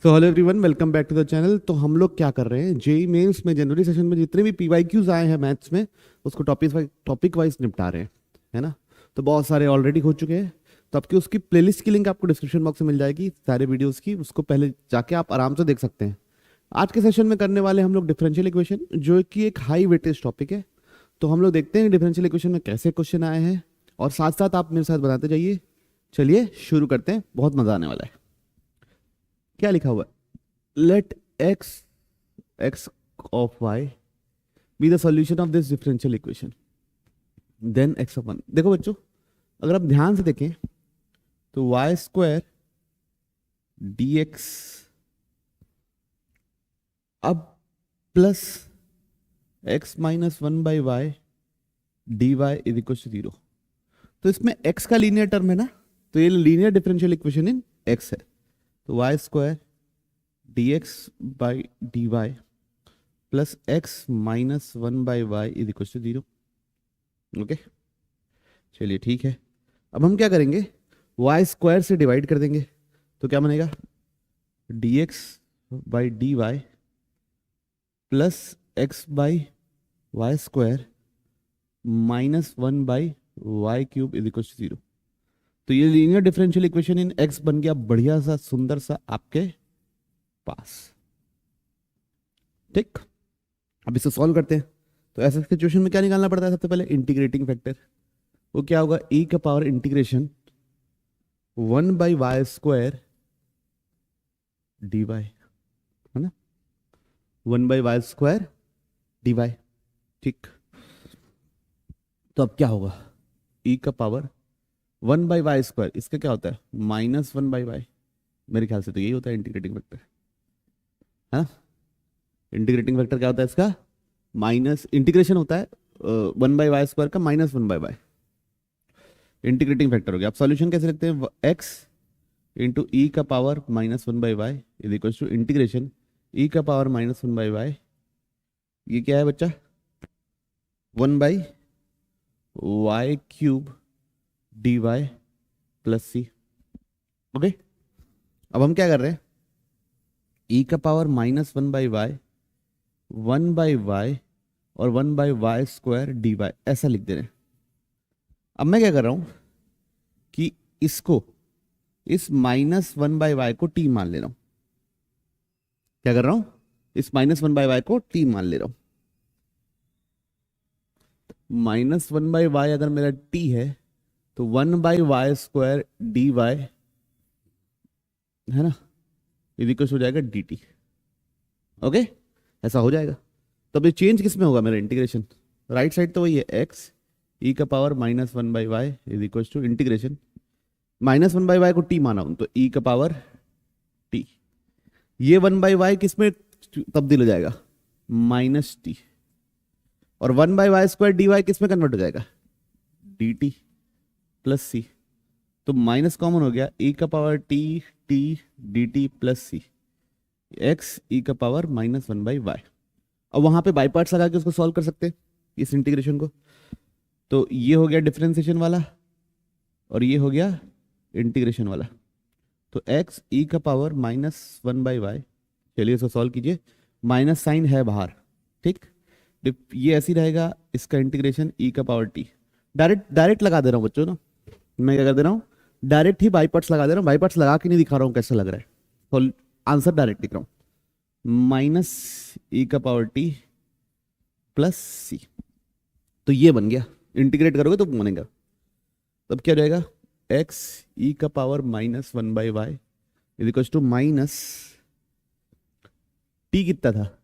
So hello everyone, welcome back to the channel. तो हम लोग क्या कर रहे हैं, जेई मेंस में जनवरी सेशन में जितने भी पीवाईक्यूज आए हैं मैथ्स में, उसको टॉपिक वाइज निपटा रहे हैं, है ना। तो बहुत सारे ऑलरेडी हो चुके हैं। तो आपकी उसकी प्लेलिस्ट की लिंक आपको डिस्क्रिप्शन बॉक्स में मिल जाएगी, सारे वीडियोस की। उसको पहले जाके आप आराम से देख सकते हैं। आज के सेशन में करने वाले हम लोग डिफरेंशियल इक्वेशन, जो कि एक हाई वेटेज टॉपिक है। तो हम लोग देखते हैं डिफरेंशियल इक्वेशन में कैसे क्वेश्चन आए हैं, और साथ साथ आप मेरे साथ बनाते जाइए। चलिए शुरू करते हैं, बहुत मजा आने वाला है। क्या लिखा हुआ है? Let x of y be the solution of this differential equation, then x of 1। देखो बच्चों, अगर आप ध्यान से देखें तो y स्क्वायर dx अब plus x minus 1/y dy is equal to 0। तो इसमें x का लीनियर टर्म है ना, तो ये linear differential equation in x है। तो y square dx by dy plus x minus 1/y is equal to 0। Okay, चलिए ठीक है। अब हम क्या करेंगे, y स्क्वायर से डिवाइड कर देंगे। तो क्या बनेगा, dx by dy plus x by y square minus 1/y cube is equal to 0। तो ये linear differential equation in x बन गया बढ़िया सा, सुंदर सा आपके पास। ठीक, अब इसे सॉल्व करते हैं। तो ऐसे सिचुएशन में क्या निकालना पड़ता है? सबसे पहले इंटीग्रेटिंग फैक्टर। वो क्या होगा, e का power integration 1/y square dy, है ना, 1/y स्क्वायर dy। ठीक, तो अब क्या होगा, e का पावर 1/y स्क्वायर, इसका क्या होता है -1/y। मेरे ख्याल से तो यही होता है इंटीग्रेटिंग फैक्टर, है। इंटीग्रेटिंग फैक्टर क्या होता है इसका, माइनस इंटीग्रेशन होता है 1/y स्क्वायर का -1/y। इंटीग्रेटिंग फैक्टर हो गया। आप सॉल्यूशन कैसे लिखते हैं, x इंटू ई का power -1/y is equal to integration e का पावर -1/y। ये क्या है बच्चा, 1/y cube dy plus c. Okay, अब हम क्या कर रहे हैं, ई का पावर -1/y 1/y और 1/y स्क्वायर dy ऐसा लिख दे रहे हैं। अब मैं क्या कर रहा हूं कि इसको, इस -1/y को t मान ले रहा हूं। क्या कर रहा हूं, इस -1/y को t मान ले रहा हूं। -1/y अगर मेरा t है तो 1/y स्क्वायर dy, है ना, इज इक्वल हो जाएगा dt। ओके, ऐसा हो जाएगा। तो अब ये चेंज किस में होगा, मेरा इंटीग्रेशन राइट साइड तो वही है, x e का power -1/y is equal to integration -1/y को t माना हूं तो e का पावर t। ये 1/y किस में तब्दील हो जाएगा, -t। और 1/y स्क्वायर dy किस में कन्वर्ट हो जाएगा, dt प्लस सी। तो माइनस कॉमन हो गया, e का power t t dt plus C, x e का पावर -1/y। अब वहां पे बाई पार्ट्स लगा के उसको सॉल्व कर सकते हैं इस इंटीग्रेशन को। तो ये हो गया डिफरेंशिएशन वाला, और ये हो गया इंटीग्रेशन वाला। तो x e का पावर -1/y, चलिए इसको सॉल्व कीजिए। माइनस साइन है बाहर, ठीक, ये ऐसी रहेगा, इसका इंटीग्रेशन e का पावर t। डायरेक्ट लगा दे रहा हूँ बच्चों ना, मैं क्या कर दे रहा हूँ, डायरेक्ट ही बाई पार्ट्स लगा दे रहा हूँ। बाई पार्ट्स लगा के नहीं दिखा रहा हूँ कैसा लग रहा है, तो आंसर डायरेक्ट लिख रहा हूँ, माइनस e का पावर t प्लस सी। तो ये बन गया, इंटीग्रेट करोगे तो बनेगा। तब क्या रहेगा, x e का power -1/y is equal to minus t, कितना था,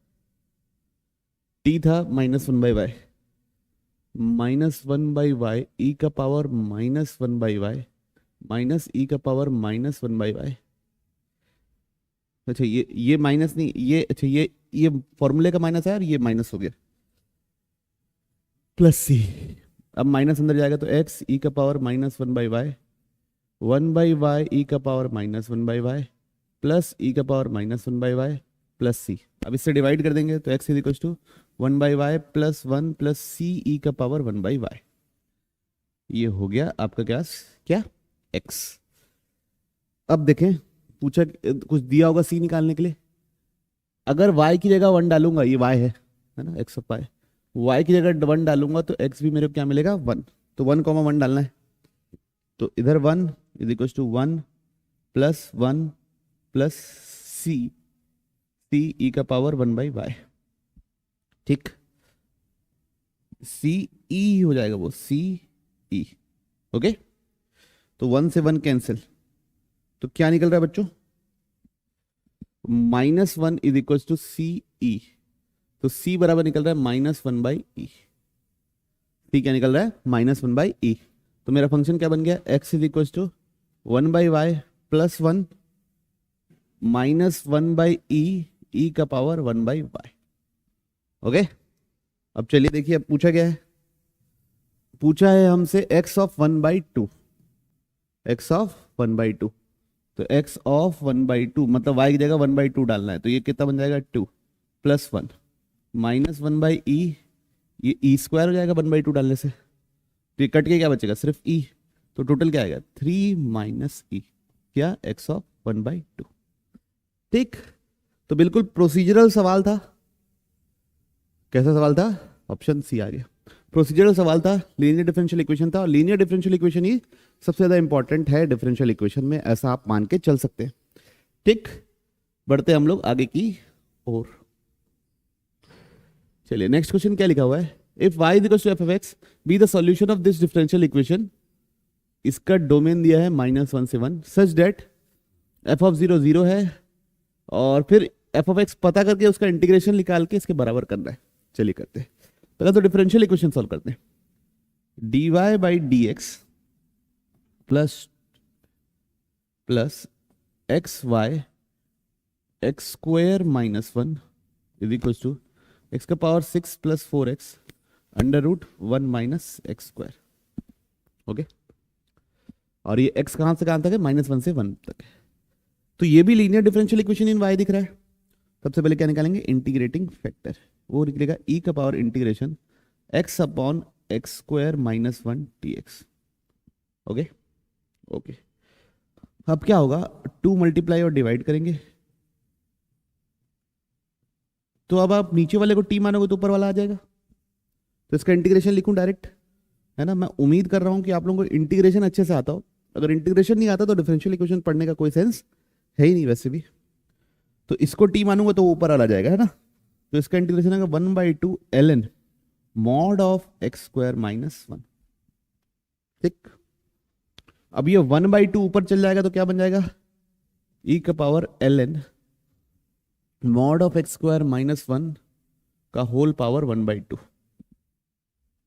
t था -1/y, -1/y e का पावर -1/y माइनस e का पावर -1/y। अच्छा ये माइनस नहीं, ये अच्छा ये फॉर्मूले का माइनस है और ये माइनस हो गया, प्लस सी। अब माइनस अंदर जाएगा तो x e का पावर -1/y 1/y e का पावर -1/y प्लस e का पावर -1/y प्लस सी। अब इससे डिवाइड कर देंगे तो x is equal to 1/y plus 1 plus C e का पावर 1/y। ये हो गया आपका क्या, x। अब देखें पूछा कुछ दिया होगा सी निकालने के लिए, अगर y की जगह 1 डालूंगा, ये y है ना, x ऑफ y, y की जगह 1 डालूंगा तो x भी मेरे को क्या मिलेगा 1, तो 1,1 डालना है, तो इधर 1 is equal to 1 plus 1 plus C e का पावर 1/y, ठीक, सी ई हो जाएगा वो, सी ई, ओके। तो 1 से 1 कैंसिल, तो क्या निकल रहा है बच्चों, -1 इज इक्वल टू सी ई, तो सी बराबर निकल रहा है -1/e, सी क्या निकल रहा है -1/e, तो मेरा फंक्शन क्या बन गया, x is equal to 1/y plus 1 -1/e e का पावर 1/y, ओके। अब चलिए देखिए, अब पूछा गया है, पूछा है हमसे x ऑफ 1/2, x ऑफ 1/2, तो x ऑफ 1/2 मतलब y की जगह 1/2 डालना है, तो ये कितना बन जाएगा 2 प्लस 1 -1/e, ये e स्क्वायर हो जाएगा 1/2 डालने से, तो ये कट के क्या बचेगा, सिर्फ e, तो टोटल क्या आएगा 3 - e, क्या x ऑफ 1/2, ठीक। तो बिल्कुल प्रोसीजरल सवाल था, कैसा सवाल था, ऑप्शन सी आ गया, प्रोसीजरल सवाल था, लीनियर डिफरेंशियल इक्वेशन था, और लीनियर डिफरेंशियल इक्वेशन ही सबसे ज्यादा इंपॉर्टेंट है डिफरेंशियल इक्वेशन में, ऐसा आप मान के चल सकते हैं, ठीक। बढ़ते हम लोग आगे की ओर, चलिए नेक्स्ट क्वेश्चन क्या लिखा हुआ है, if y equal to f of x be the solution of this differential equation, इसका डोमेन दिया है -1 से 1 सच दैट f of 0 0 है, और फिर f of x पता करके उसका इंटीग्रेशन निकाल के इसके बराबर करना है, चलिए करते हैं। पहले तो डिफरेंशियल इक्वेशन सॉल्व करते हैं, dy/dx plus x y x square -1 is equal to x का power 6 plus 4x √1 - x square, okay. और ये x कहां से कहां तक है, -1 से 1 तक है, तो ये भी लीनियर डिफरेंशियल इक्वेशन इन y दिख रहा है। सबसे पहले क्या निकालेंगे, इंटीग्रेटिंग फैक्टर, वो निकलेगा e का power integration x upon x square -1 dx, okay okay. अब क्या होगा, 2 मल्टीप्लाई और डिवाइड करेंगे, तो अब आप नीचे वाले को t मानोगे तो ऊपर वाला आ जाएगा, तो इसका इंटीग्रेशन लिखूं डायरेक्ट, है ना। मैं उम्मीद कर रहा हूं कि आप लोगों को इंटीग्रेशन अच्छे से आता हो, अगर इंटीग्रेशन नहीं आता तो डिफरेंशियल इक्वेशन पढ़ने का कोई सेंस है ही नहीं वैसे भी। तो इसको t मानूंगा तो ऊपर वाला आ जाएगा, है ना, तो इसका इंटीग्रेशन आएगा 1/2 ln mod of x square -1, ठीक। अब ये 1/2 ऊपर चल जाएगा तो क्या बन जाएगा, e का power ln mod of x square -1 का होल पावर 1/2,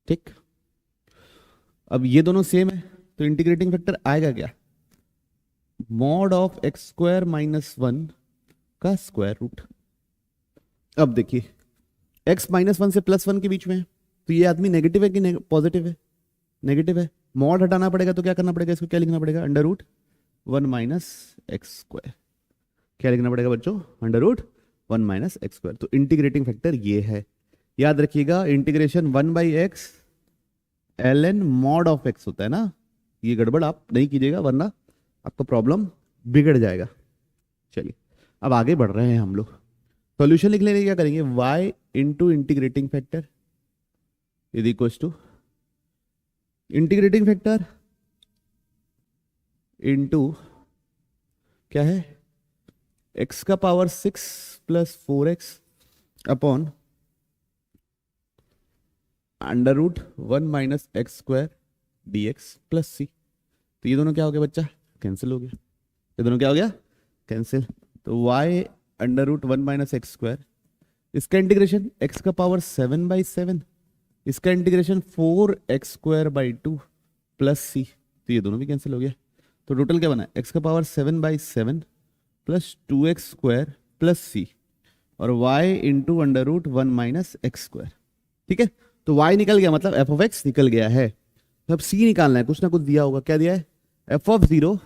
ठीक। अब ये दोनों सेम है तो इंटीग्रेटिंग फैक्टर आएगा क्या, मॉड ऑफ एक्स स्क्वायर -1 का स्क्वायर रूट। अब देखिए x -1 से +1 के बीच में है, तो ये आदमी नेगेटिव है कि पॉजिटिव है, नेगेटिव है, मॉड हटाना पड़ेगा तो क्या करना पड़ेगा, इसको क्या लिखना पड़ेगा, √1 - एक्स स्क्वायर, क्या लिखना पड़ेगा बच्चों, √1 - एक्स स्क्वायर। तो इंटीग्रेटिंग फैक्टर ये है, याद रखिएगा, integration 1/x ln mod of x होता है ना, ये गड़बड़ आप नहीं कीजिएगा वरना आपका प्रॉब्लम बिगड़ जाएगा। चलिए अब आगे बढ़ रहे हैं हम लोग, सॉल्यूशन लिखने के लिए क्या करेंगे, y into integrating factor is equal to integrating factor into क्या है, x का power 6 plus 4x upon √1 - x square dx plus c। तो ये दोनों क्या हो गया बच्चा, कैंसिल हो गया, ये दोनों क्या हो गया, कैंसिल। तो y √1 - एक्स स्क्वायर, इसका इंटीग्रेशन x का पावर 7/7, इसका integration 4x square by 2 plus c, तो ये दोनों भी कैंसिल हो गया। तो टोटल क्या बना, x का power 7/7 plus 2x square plus c और y इंटू √1 - एक्स स्क्वायर, ठीक है। तो y निकल गया, मतलब f ऑफ x निकल गया है। तो अब c निकालना है, कुछ ना कुछ दिया होगा, क्या दिया है, f ऑफ 0,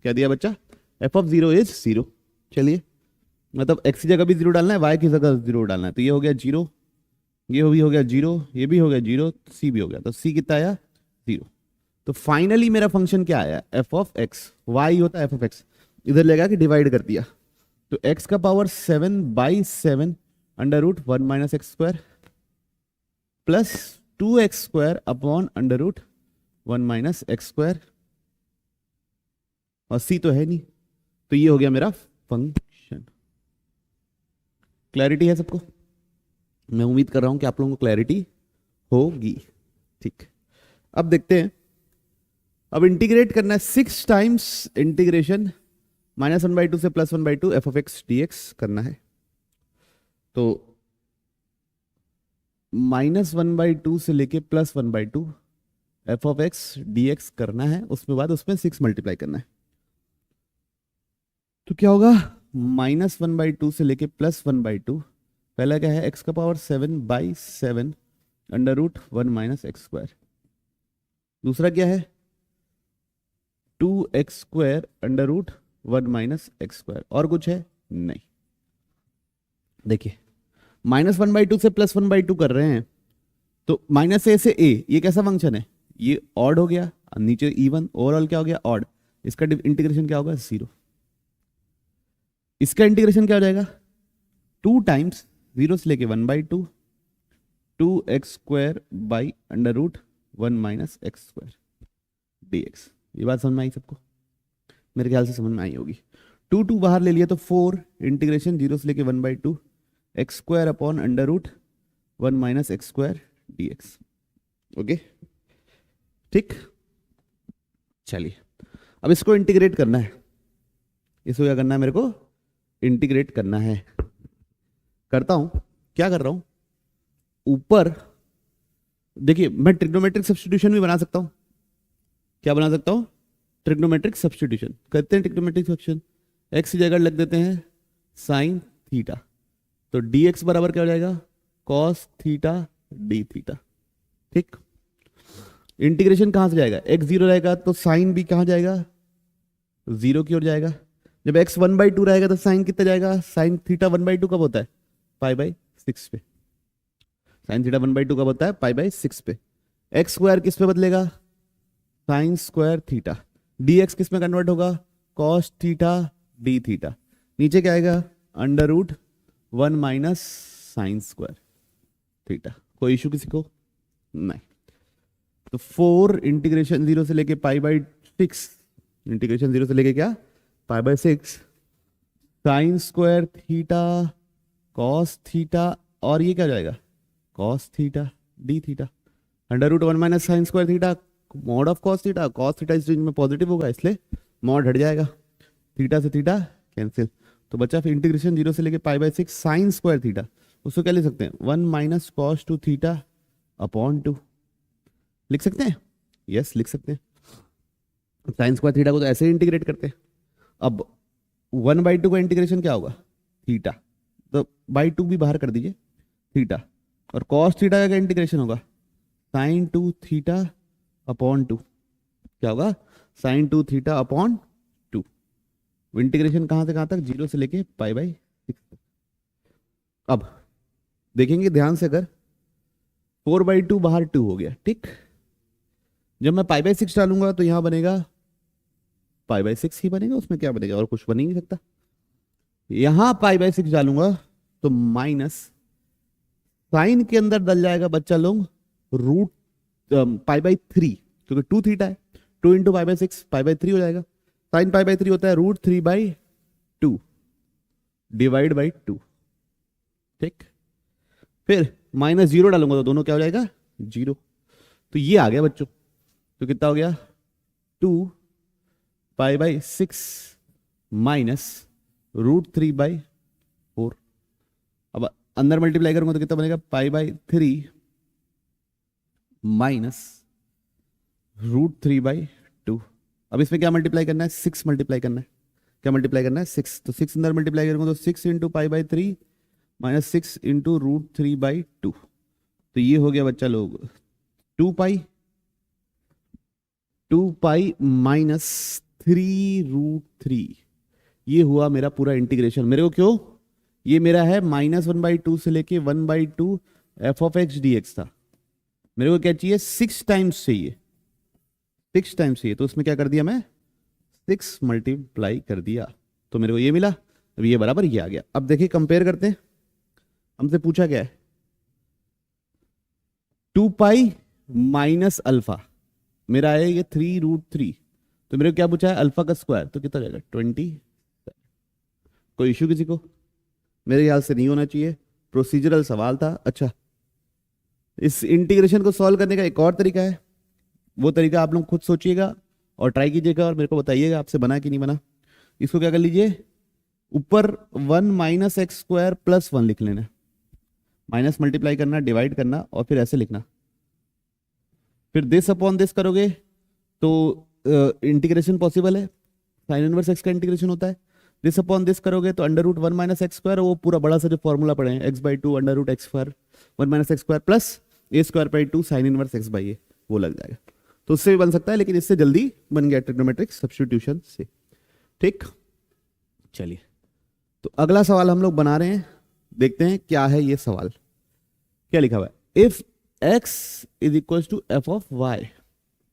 क्या दिया बच्चा, f ऑफ 0 इज 0। चलिए मतलब x की जगह भी 0 डालना है, y की जगह 0 डालना है, तो ये हो गया 0, ये भी हो गया 0, ये भी हो गया 0, c भी हो गया, तो c कितना आया 0। तो फाइनली मेरा फंक्शन क्या आया, f ऑफ x, y होता है f ऑफ x, इधर लेगा कि डिवाइड कर दिया, तो x का power 7/7 under root 1 minus x square plus 2x² upon under root 1 minus x square, और c तो है नहीं, तो ये हो गया मेरा फंक्शन। क्लैरिटी है सबको? मैं उम्मीद कर रहा हूं कि आप लोगों को क्लैरिटी होगी। ठीक, अब देखते हैं, अब इंटीग्रेट करना है 6 टाइम्स इंटीग्रेशन -1/2 से +1/2 f of x D x करना है। तो -1/2 से लेके +1/2 f of x D x करना है, उसके बाद उसमें 6 मल्टीप्लाई करना है। तो क्या होगा, -1/2 से लेके +1/2, पहला क्या है x का power 7/7 under root 1 minus x square, दूसरा क्या है 2x² under root 1 minus x square, और कुछ है नहीं। देखिए -1/2 से +1/2 कर रहे हैं, तो -a से a, ये कैसा फंक्शन है, ये ऑड हो गया, नीचे इवन, ओवरऑल क्या हो गया ऑड, इसका इंटीग्रेशन क्या होगा 0, इसका इंटीग्रेशन क्या हो जाएगा 2 टाइम्स 0 से लेके 1/2 2x² by under root 1 minus x square dx। ये बात समझ में आई सबको? मेरे ख्याल से समझ में आई होगी। 2 बाहर ले लिया तो 4 इंटीग्रेशन 0 से लेके 1/2 x² upon under root 1 minus x square dx। Okay, ठीक, चलिए अब इसको इंटीग्रेट करना है, इसको क्या करना है मेरे को, इंटीग्रेट करना है। करता हूं, क्या कर रहा हूं, ऊपर देखिए मैं ट्रिग्नोमेट्रिक सब्स्टिट्यूशन भी बना सकता हूं। क्या बना सकता हूं, ट्रिग्नोमेट्रिक सब्स्टिट्यूशन करते हैं। ट्रिग्नोमेट्रिक सब्स्टिट्यूशन x की जगह लग देते हैं साइन थीटा, तो dx बराबर क्या हो जाएगा कॉस थीटा डी थीटा। ठीक, इंटीग्रेशन कहां से जाएगा, x 0 रहेगा तो साइन भी कहां जाएगा 0 की ओर जाएगा। जब x 1/2 रहेगा तो साइन कितना जाएगा, साइन थीटा 1/2 कब होता है π/6 पे, साइन थीटा 1/2 कब होता है π/6 पे। एक्स स्क्वायर किस पे बदलेगा, साइन स्क्वायर थीटा, dx किस में कन्वर्ट होगा कॉस थीटा डी थीटा, नीचे क्या आएगा under root 1 minus sine square theta. कोई इशू किसी को नहीं। तो 4 इंटीग्रेशन 0 से लेके π/6, इंटीग्रेशन 0 से लेके क्या π/6 sine square theta cos theta, और ये क्या हो जाएगा cos theta d theta, under root 1 minus sine square theta mod of cos theta, cos theta इस रेंज में पॉजिटिव होगा इसलिए मॉड हट जाएगा, थीटा से थीटा कैंसिल, तो बचा फिर इंटीग्रेशन 0 से लेके π/6 साइन स्क्वायर थीटा, उसको क्या लिख सकते हैं 1 माइनस कॉस 2 थीटा अपॉन 2, लिख सकते हैं, यस लिख सकते हैं। साइन स्क्वायर थीटा को तो ऐसे ही इंटीग्रेट करते हैं। अब 1/2 का इंटीग्रेशन क्या होगा थीटा, तो /2 भी बाहर कर दीजिए थीटा, और कॉस थीटा का इंटीग्रेशन होगा साइन 2 थीटा अपॉन 2, क्या होगा साइन 2 थीटा अपॉन 2। इंटीग्रेशन कहां से कहां तक 0 से लेके π/6 तक। अब देखेंगे ध्यान से, अगर 4/2 बाहर 2 हो गया, ठीक, जब मैं π/6 डालूंगा तो यहां बनेगा π/6 ही बनेगा, उसमें क्या बनेगा और कुछ बन ही नहीं सकता। यहां π/6 डालूंगा तो माइनस साइन के अंदर डल जाएगा बच्चा लोग रूट π/3, क्योंकि 2 थीटा है, 2 इंटू π/6 π/3 हो जाएगा, साइन π/3 होता है √3/2 डिवाइड बाई 2। ठीक, फिर -0 डालूंगा तो दोनों क्या हो जाएगा 0, तो ये आ गया बच्चों, तो कितना हो गया 2 π/6 माइनस √3/4। अब अंदर मल्टीप्लाई करूंगा तो कितना बनेगा π/3 माइनस √3/2। अब इसमें क्या मल्टीप्लाई करना है 6 मल्टीप्लाई करना है, क्या मल्टीप्लाई करना है 6, तो 6 अंदर मल्टीप्लाई करूंगा तो 6 इंटू π/3 माइनस 6 इंटू √3/2, तो ये हो गया बच्चा लोग 2π माइनस 3√3। ये हुआ मेरा पूरा इंटीग्रेशन। मेरे को क्यों, ये मेरा है -1/2 से लेके 1/2 f of x D x था, मेरे को क्या चाहिए 6 टाइम्स चाहिए, 6 टाइम्स चाहिए, तो उसमें क्या कर दिया मैं 6 मल्टीप्लाई कर दिया तो मेरे को ये मिला। अब ये बराबर ये आ गया। अब देखिए कंपेयर करते हैं, हमसे पूछा क्या है 2 पाई माइनस अल्फा, मेरा है ये 3√3, तो मेरे को क्या पूछा है अल्फा का स्क्वायर, तो कितना जाएगा 20। कोई इशू किसी को? मेरे ख्याल से नहीं होना चाहिए, प्रोसीजरल सवाल था। अच्छा, इस इंटीग्रेशन को सॉल्व करने का एक और तरीका है, वो तरीका आप लोग खुद सोचिएगा और ट्राई कीजिएगा और मेरे को बताइएगा आपसे बना कि नहीं बना। इसको क्या कर लीजिए, ऊपर 1 माइनस एक्स स्क्वायर प्लस 1 लिख लेना, माइनस मल्टीप्लाई करना, डिवाइड करना और फिर ऐसे लिखना, फिर दिस अपॉन दिस करोगे तो इंटीग्रेशन पॉसिबल है, साइन इनवर्स एक्स का इंटीग्रेशन होता है। दिस अपॉन दिस करोगे तो under root 1 minus x square, वो पूरा बड़ा सा जो फॉर्मूला पढ़े हैं x/2 under root x square 1 minus x square plus a square by 2 sine inverse x by a, वो लग जाएगा। तो उससे भी बन सकता है, लेकिन इससे जल्दी बन गया ट्रिग्नोमेट्रिक सब्स्टिट्यूशन से। ठीक, चलिए तो अगला सवाल हम लोग बना रहे हैं, देखते हैं क्या है ये सवाल। क्या लिखा हुआ है, if x is equal to f of y,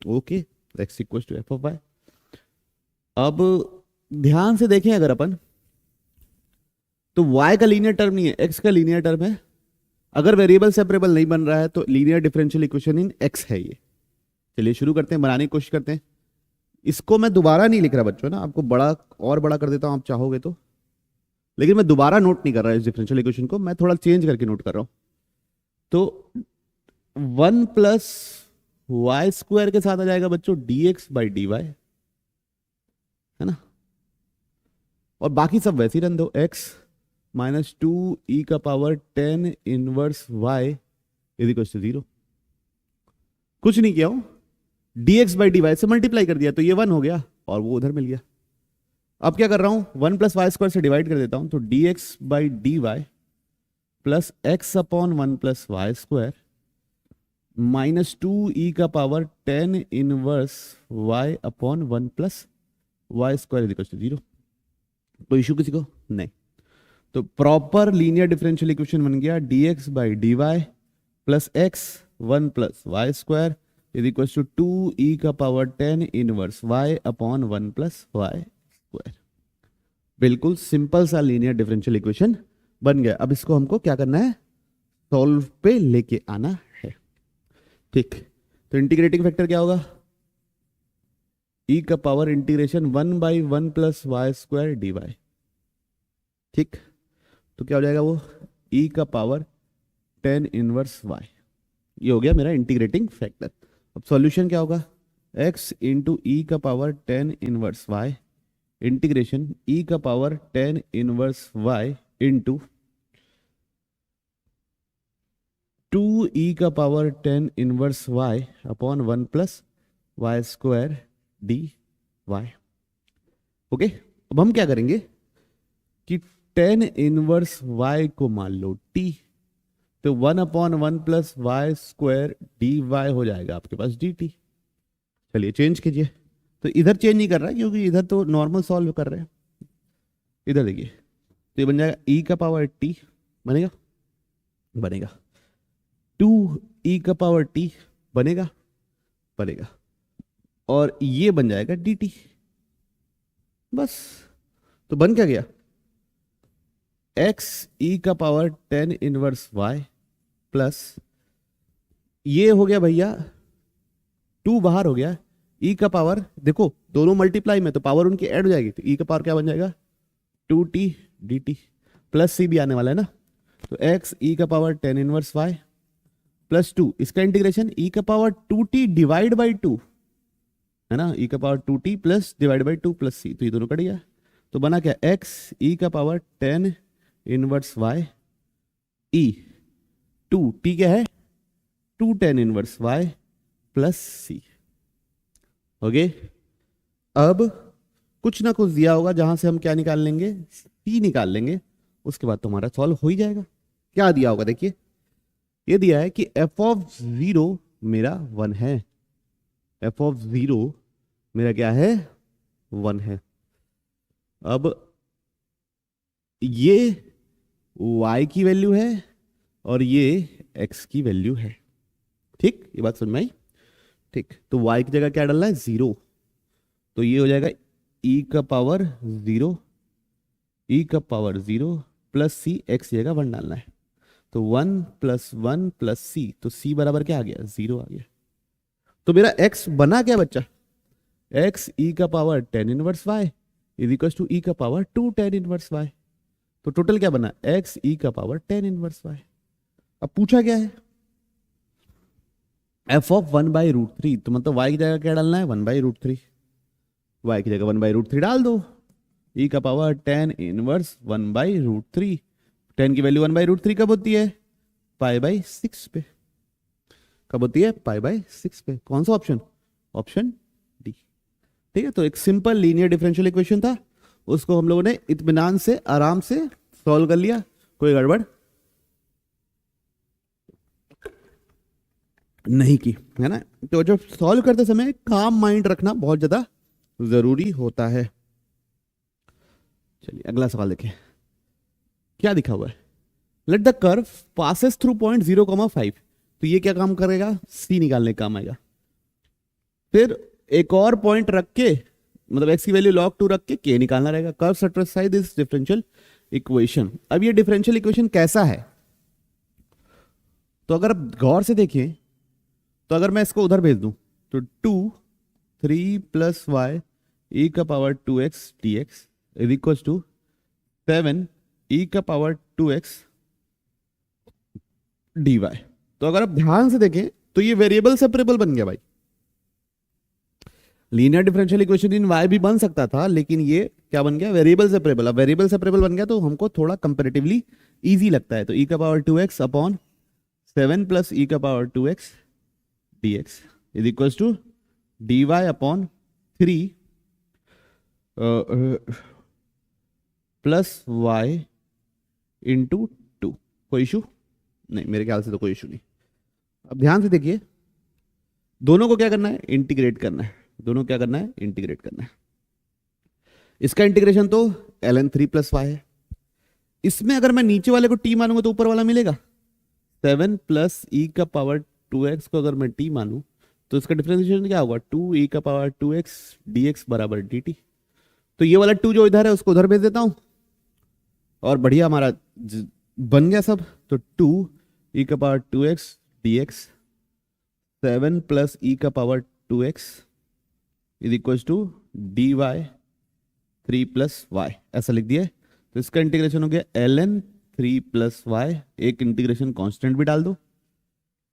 okay x equal to f of y. अब ध्यान से देखें अगर अपन, तो y का लीनियर टर्म नहीं है, x का लीनियर टर्म है। अगर वेरिएबल सेपरेबल नहीं बन रहा है तो linear differential equation in x है ये। चलिए शुरू करते हैं, बनाने की कोशिश करते हैं। इसको मैं दोबारा नहीं लिख रहा बच्चों ना, आपको बड़ा और बड़ा कर देता हूं आप चाहोगे तो, लेकिन मैं दोबारा नोट नहीं कर रहा इस डिफरेंशियल इक्वेशन को, मैं थोड़ा चेंज करके नोट कर रहा हूं। तो 1 प्लस वाई स्क्वायर के साथ आ जाएगा बच्चों dx बाई dy, है ना, और बाकी सब वैसे ही रन दो, x माइनस 2 ई का power 10 inverse y is equal to 0। कुछ नहीं किया हूं, dx बाई dy से मल्टीप्लाई कर दिया तो ये 1 हो गया और वो उधर मिल गया। अब क्या कर रहा हूं, 1 प्लस वाई स्क्वायर से डिवाइड कर देता हूं, तो dx by dy plus x upon 1 plus y square minus 2 e का power 10 inverse y upon 1 plus y square is equal to 0। कोई इशू किसी को? नहीं। तो प्रॉपर लीनियर डिफरेंशियल इक्वेशन बन गया dx by dy plus x 1 plus y square is equal to 2 e का power 10 inverse y upon 1 plus y square. बिल्कुल simple सा लीनियर डिफरेंशियल इक्वेशन बन गया। अब इसको हमको क्या करना है, सॉल्व पे लेके आना है। ठीक, तो इंटीग्रेटिंग फैक्टर क्या होगा, ई का power integration 1 by 1 plus y square d y. ठीक, तो क्या हो जाएगा वो ई का पावर 10 इनवर्स वाई, ये हो गया मेरा इंटीग्रेटिंग फैक्टर। अब सॉल्यूशन क्या होगा, x इंटू ई का power 10 inverse y integration e का power 10 inverse y into 2 e का power 10 inverse y upon 1 plus y square d y. Okay, अब हम क्या करेंगे कि 10 इनवर्स वाई को मान लो t, तो 1 upon 1 plus y square d y हो जाएगा आपके पास dt। चलिए चेंज कीजिए, तो इधर चेंज नहीं कर रहा है क्योंकि इधर तो नॉर्मल सॉल्व कर रहे हैं। इधर देखिए, तो ये बन जाएगा e का पावर t, बनेगा बनेगा 2 e का पावर t बनेगा बनेगा, और ये बन जाएगा dt। बस, तो बन क्या गया, x e का पावर 10 इनवर्स y प्लस ये हो गया भैया 2 बाहर हो गया, e का पावर देखो दोनों मल्टीप्लाई में तो पावर उनकी ऐड हो जाएगी, तो e का पावर क्या बन जाएगा 2t dt प्लस c भी आने वाला है ना, तो x e का पावर 10 इनवर्स y प्लस 2, इसका इंटीग्रेशन e का पावर 2t डिवाइड बाई 2 है ना, e का power 2t plus divide by 2 plus c, तो ये दोनों कट गया, तो बना क्या x e का power 10 inverse y e 2t क्या है 2 10 inverse y plus c। Okay, अब कुछ ना कुछ दिया होगा जहां से हम क्या निकाल लेंगे, c निकाल लेंगे, उसके बाद तुम्हारा सॉल्व हो ही जाएगा। क्या दिया होगा देखिए, ये दिया है कि f ऑफ 0 मेरा 1 है, f ऑफ 0 मेरा क्या है 1 है। अब ये y की वैल्यू है और ये x की वैल्यू है। ठीक, ये बात समझ में आई। ठीक, तो y की जगह क्या डालना है 0, तो ये हो जाएगा ई का पावर 0, ई का पावर 0 प्लस सी, एक्स जगह 1 डालना है, तो 1 + 1 + सी, तो सी बराबर क्या आ गया, 0 आ गया। तो मेरा एक्स बना क्या बच्चा, एक्स ई का power tan inverse y is equal to e का पावर 2 tan इनवर्स वाई। तो टोटल क्या बना, एक्स ई का पावर tan इनवर्स वाई। अब पूछा क्या है, एफ ऑफ 1/√3, तो मतलब वाई की जगह क्या डालना है, 1/√3, वाई की जगह 1/√3 डाल दो, ई का पावर tan इनवर्स 1/√3। tan की वैल्यू 1/√3 कब होती है, π/6 पे, कब होती है, π/6 पे। कौन सा ऑप्शन, ऑप्शन डी। ठीक है, तो एक सिंपल लीनियर डिफरेंशियल इक्वेशन था, उसको हम लोगों ने इत्मीनान से आराम से सॉल्व कर लिया, कोई गड़बड़ नहीं की, है ना। तो जब सॉल्व करते समय काम माइंड रखना बहुत ज्यादा जरूरी होता है। चलिए अगला सवाल देखें, क्या दिखा हुआ है, let the curve passes through point 0,5, तो ये क्या काम करेगा, सी निकालने का काम आएगा। फिर एक और पॉइंट रख के, मतलब एक्स की वैल्यू log 2 रख के के निकालना रहेगा। Curve satisfy this differential equation. अब ये डिफरेंशियल इक्वेशन कैसा है, तो अगर आप गौर से देखें, तो अगर मैं इसको उधर भेज दूं, तो 2 3 + y e का power 2x dx is equal to 7 e का पावर 2x dy। तो अगर आप ध्यान से देखें तो ये वेरिएबल सेपरेबल बन गया भाई। लीनियर डिफरेंशियल इक्वेशन इन y भी बन सकता था, लेकिन ये क्या बन गया, वेरिएबल सेपरेबल। अब वेरिएबल सेपरेबल बन गया तो हमको थोड़ा कंपैरेटिवली इजी लगता है। तो e का पावर 2x अपॉन 7 + e का power 2x dx is equal to dy upon 3 plus y into 2। कोई इशू नहीं, मेरे ख्याल से तो कोई इशू नहीं। अब ध्यान से देखिए, दोनों को क्या करना है, इंटीग्रेट करना है। दोनों क्या करना है, इंटीग्रेट करना है। इसका इंटीग्रेशन तो ln 3 + y है। इसमें अगर मैं नीचे वाले को t मानूंगा तो ऊपर वाला मिलेगा। 7 + e का पावर 2x को अगर मैं t मानूं तो इसका डिफरेंशिएशन क्या होगा, 2 e का पावर 2x dx बराबर dt। तो ये वाला 2 जो इधर है उसको उधर भेज देता हूं, और बढ़िया हमारा बन गया सब। तो 2 e का पावर 2x dx 7 + e का power 2x is equal to dy 3 + y, ऐसा लिख दिया। तो इसका इंटीग्रेशन हो गया ln 3 + y, एक इंटीग्रेशन कांस्टेंट भी डाल दो।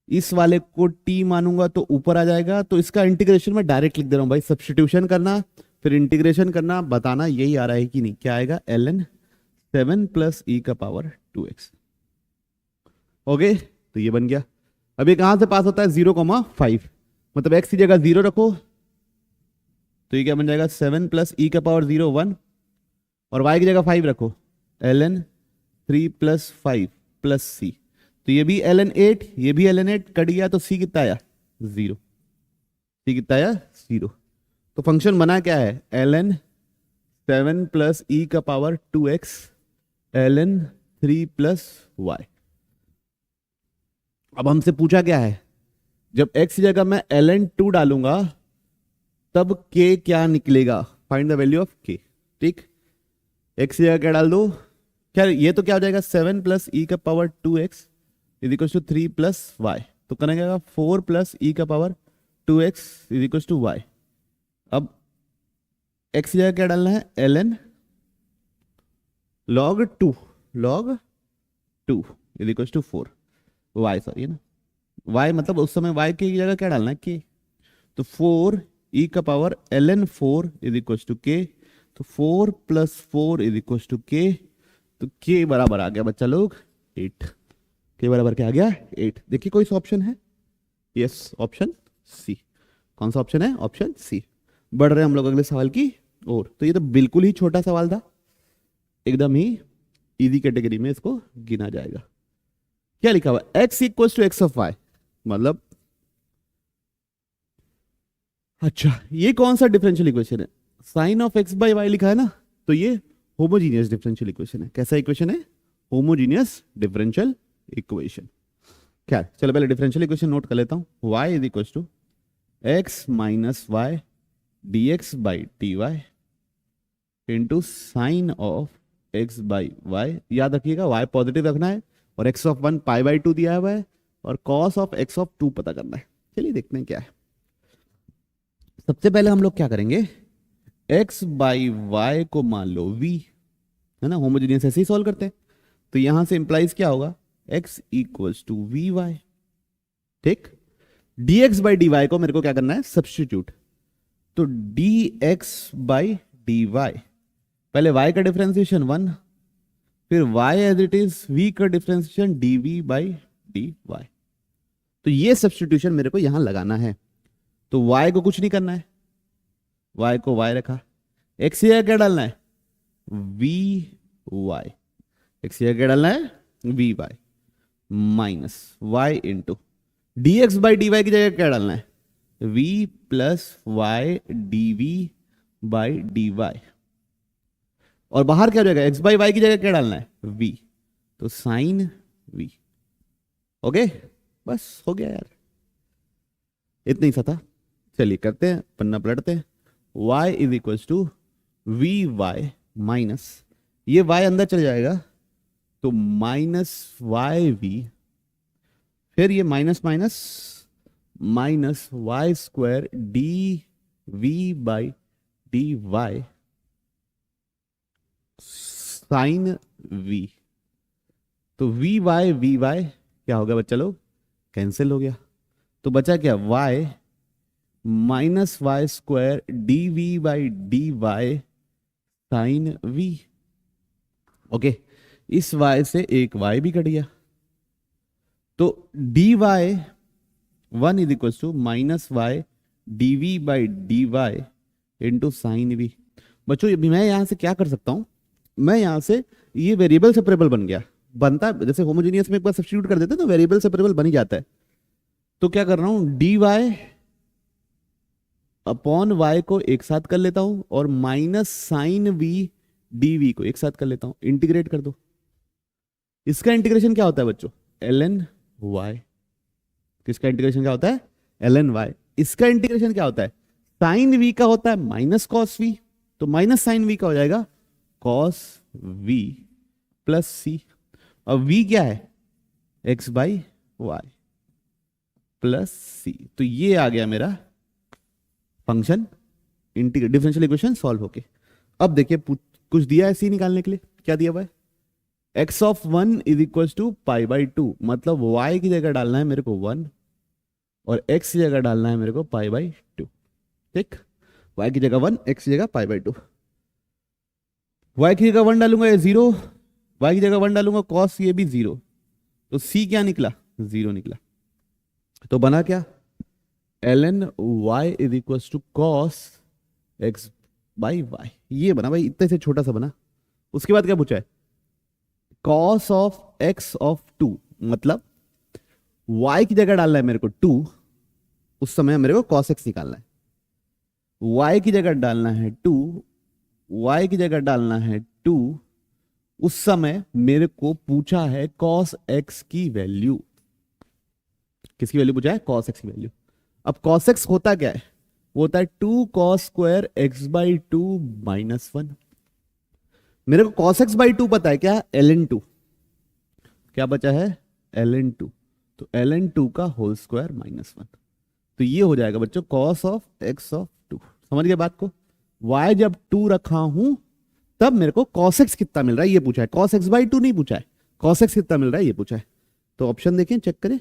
इस वाले को t मानूंगा तो ऊपर आ जाएगा, तो इसका इंटीग्रेशन मैं डायरेक्ट लिख दे रहा हूं भाई। सब्स्टिट्यूशन करना फिर इंटीग्रेशन करना, बताना यही आ रहा है कि नहीं। क्या आएगा, ln 7 + e का पावर 2x। ओके, तो ये बन गया। अब ये कहां से पास होता है, 0,5, मतलब x की जगह 0 रखो तो ये क्या बन जाएगा, 7 + e का पावर 0 1, और y की जगह 5 रखो, ln 3 + 5 + c, तो ये भी ln 8, ये भी ln 8, कट गया तो c कितना आया, 0। c कितना आया, 0। तो फंक्शन बना क्या है, ln 7 + e का पावर 2x ln 3 + y। अब हमसे पूछा क्या है, जब x की जगह मैं ln 2 डालूंगा तब k क्या निकलेगा, find the value of k। ठीक, x की जगह क्या डाल दो, क्या ये तो क्या हो जाएगा, 7 + e का power 2x is equal to 3 + y, तो करेंगे 4 + e का power 2x is equal to y। अब x की जगह क्या डालना है, ln log 2 is equal to 4 y, sorry ना, y मतलब उस समय y की जगह क्या डालना है, k। तो 4 e का power ln 4 is equal to k, तो 4 + 4 इज इक्वल टू k, तो k बराबर आ गया बच्चा लोग 8। k बराबर क्या आ गया, 8। देखिए कोई सा ऑप्शन है, यस, ऑप्शन सी। कौन सा ऑप्शन है, ऑप्शन सी। बढ़ रहे हैं हम लोग अगले सवाल की ओर। तो ये तो बिल्कुल ही छोटा सवाल था, एकदम ही इजी कैटेगरी में इसको गिना जाएगा। क्या लिखा हुआ, x = x ऑफ y, मतलब अच्छा ये कौन सा डिफरेंशियल इक्वेशन है, sin ऑफ x/y लिखा है ना, तो ये होमोजीनियस डिफरेंशियल इक्वेशन है। कैसा इक्वेशन है, होमोजीनियस डिफरेंशियल इक्वेशन। क्या, चलो पहले डिफरेंशियल इक्वेशन नोट कर लेता हूं। y = x - y dx/dy into sine of x by y. याद रखिएगा वाई पॉजिटिव रखना है और एक्स ऑफ 1 पाई बाई 2 दिया हुआ है और कॉस ऑफ एक्स ऑफ 2 पता करना है। चलिए देखते हैं क्या है। सबसे पहले हम लोग क्या करेंगे, एक्स बाई वाई को मान लो v, है ना, होमोजेनियस ऐसे ही सॉल्व करते हैं। तो यहां से इंप्लाइज क्या होगा, x equals to v y. ठीक, dx बाई डी वाई को मेरे को क्या करना है, सब्स्टिट्यूट। तो dx बाई डी वाई, पहले y का डिफरेंशिएशन 1, फिर y as it is, v का differentiation dv by d y. तो ये सब्स्टिट्यूशन मेरे को यहां लगाना है। तो y को कुछ नहीं करना है, y को y रखा, x ये क्या डालना है, वी वाई, x ये क्या डालना है, v y minus y into d x by d y की जगह क्या डालना है, v plus y d v by d y. और बाहर क्या हो जाएगा, x बाई वाई की जगह क्या डालना है, v, तो साइन v। ओके, बस हो गया यार, इतना ही सा था। चलिए करते हैं, पन्ना पलटते हैं। y is equal to v y minus, ये y अंदर चल जाएगा तो माइनस वाई वी, फिर ये minus minus minus y square d v by d y sine v. तो वी वाई क्या हो गया बच्चा लोग, कैंसिल हो गया। तो बचा क्या, y minus y square d v by d y sine v. Okay, इस y से एक y भी कट गया। तो d y 1 is equal to minus y d v by d y into sine v. बच्चों अभी मैं यहां से क्या कर सकता हूं, मैं यहां से ये वेरिएबल सेपरेबल बन गया, बनता है जैसे होमोजेनियस में एक बार सब्स्टिट्यूट कर देते हैं तो वेरिएबल सेपरेबल बन ही जाता है। तो क्या कर रहा हूं, डी वाई अपॉन वाई को एक साथ कर लेता हूं और minus sine v d v को एक साथ कर लेता हूं, इंटीग्रेट कर दो। इसका इंटीग्रेशन क्या होता है बच्चों, एल एन वाई। किसका इंटीग्रेशन क्या होता है, एल एन वाई। इसका इंटीग्रेशन क्या होता है, साइन वी का होता है माइनस कॉस वी, तो माइनस साइन वी का हो जाएगा कॉस वी प्लस सी। और वी क्या है, एक्स बाई वाई प्लस सी। तो ये आ गया मेरा फंक्शन, डिफरेंशियल इक्वेशन सॉल्व होके। अब देखिए कुछ दिया है सी निकालने के लिए, क्या दिया हुआ है, x of 1 is equal to pi by 2, मतलब y की जगह डालना है मेरे को 1 और x की जगह डालना है मेरे को पाई बाई 2। ठीक, y की जगह 1, x की जगह पाई बाई 2। y की जगह 1 डालूंगा ये 0, y की जगह 1 डालूंगा cos ये भी 0, तो c क्या निकला, 0 निकला। तो बना क्या, ln y is equal to cos x by y। ये बना भाई, इतने से छोटा सा बना। उसके बाद क्या पूछा है, cos ऑफ x ऑफ 2, मतलब y की जगह डालना है मेरे को 2, उस समय मेरे को cos x निकालना है। y की जगह डालना है 2, y की जगह डालना है 2, उस समय मेरे को पूछा है cos x की वैल्यू। किसकी वैल्यू पूछा है, cos x की वैल्यू। अब cos x होता क्या है, वो होता है 2 cos square x by 2 minus 1। मेरे को cos x बाई 2 पता है क्या, ln 2, क्या बचा है, ln 2, तो ln 2 का होल स्क्वायर माइनस 1। तो ये हो जाएगा बच्चों cos ऑफ x ऑफ 2। समझ गए बात को, y जब 2 रखा हूं तब मेरे को cos x कितना मिल रहा है ये पूछा है, cos x बाई 2 नहीं पूछा है, cos x कितना मिल रहा है ये पूछा है। तो ऑप्शन देखें, चेक करें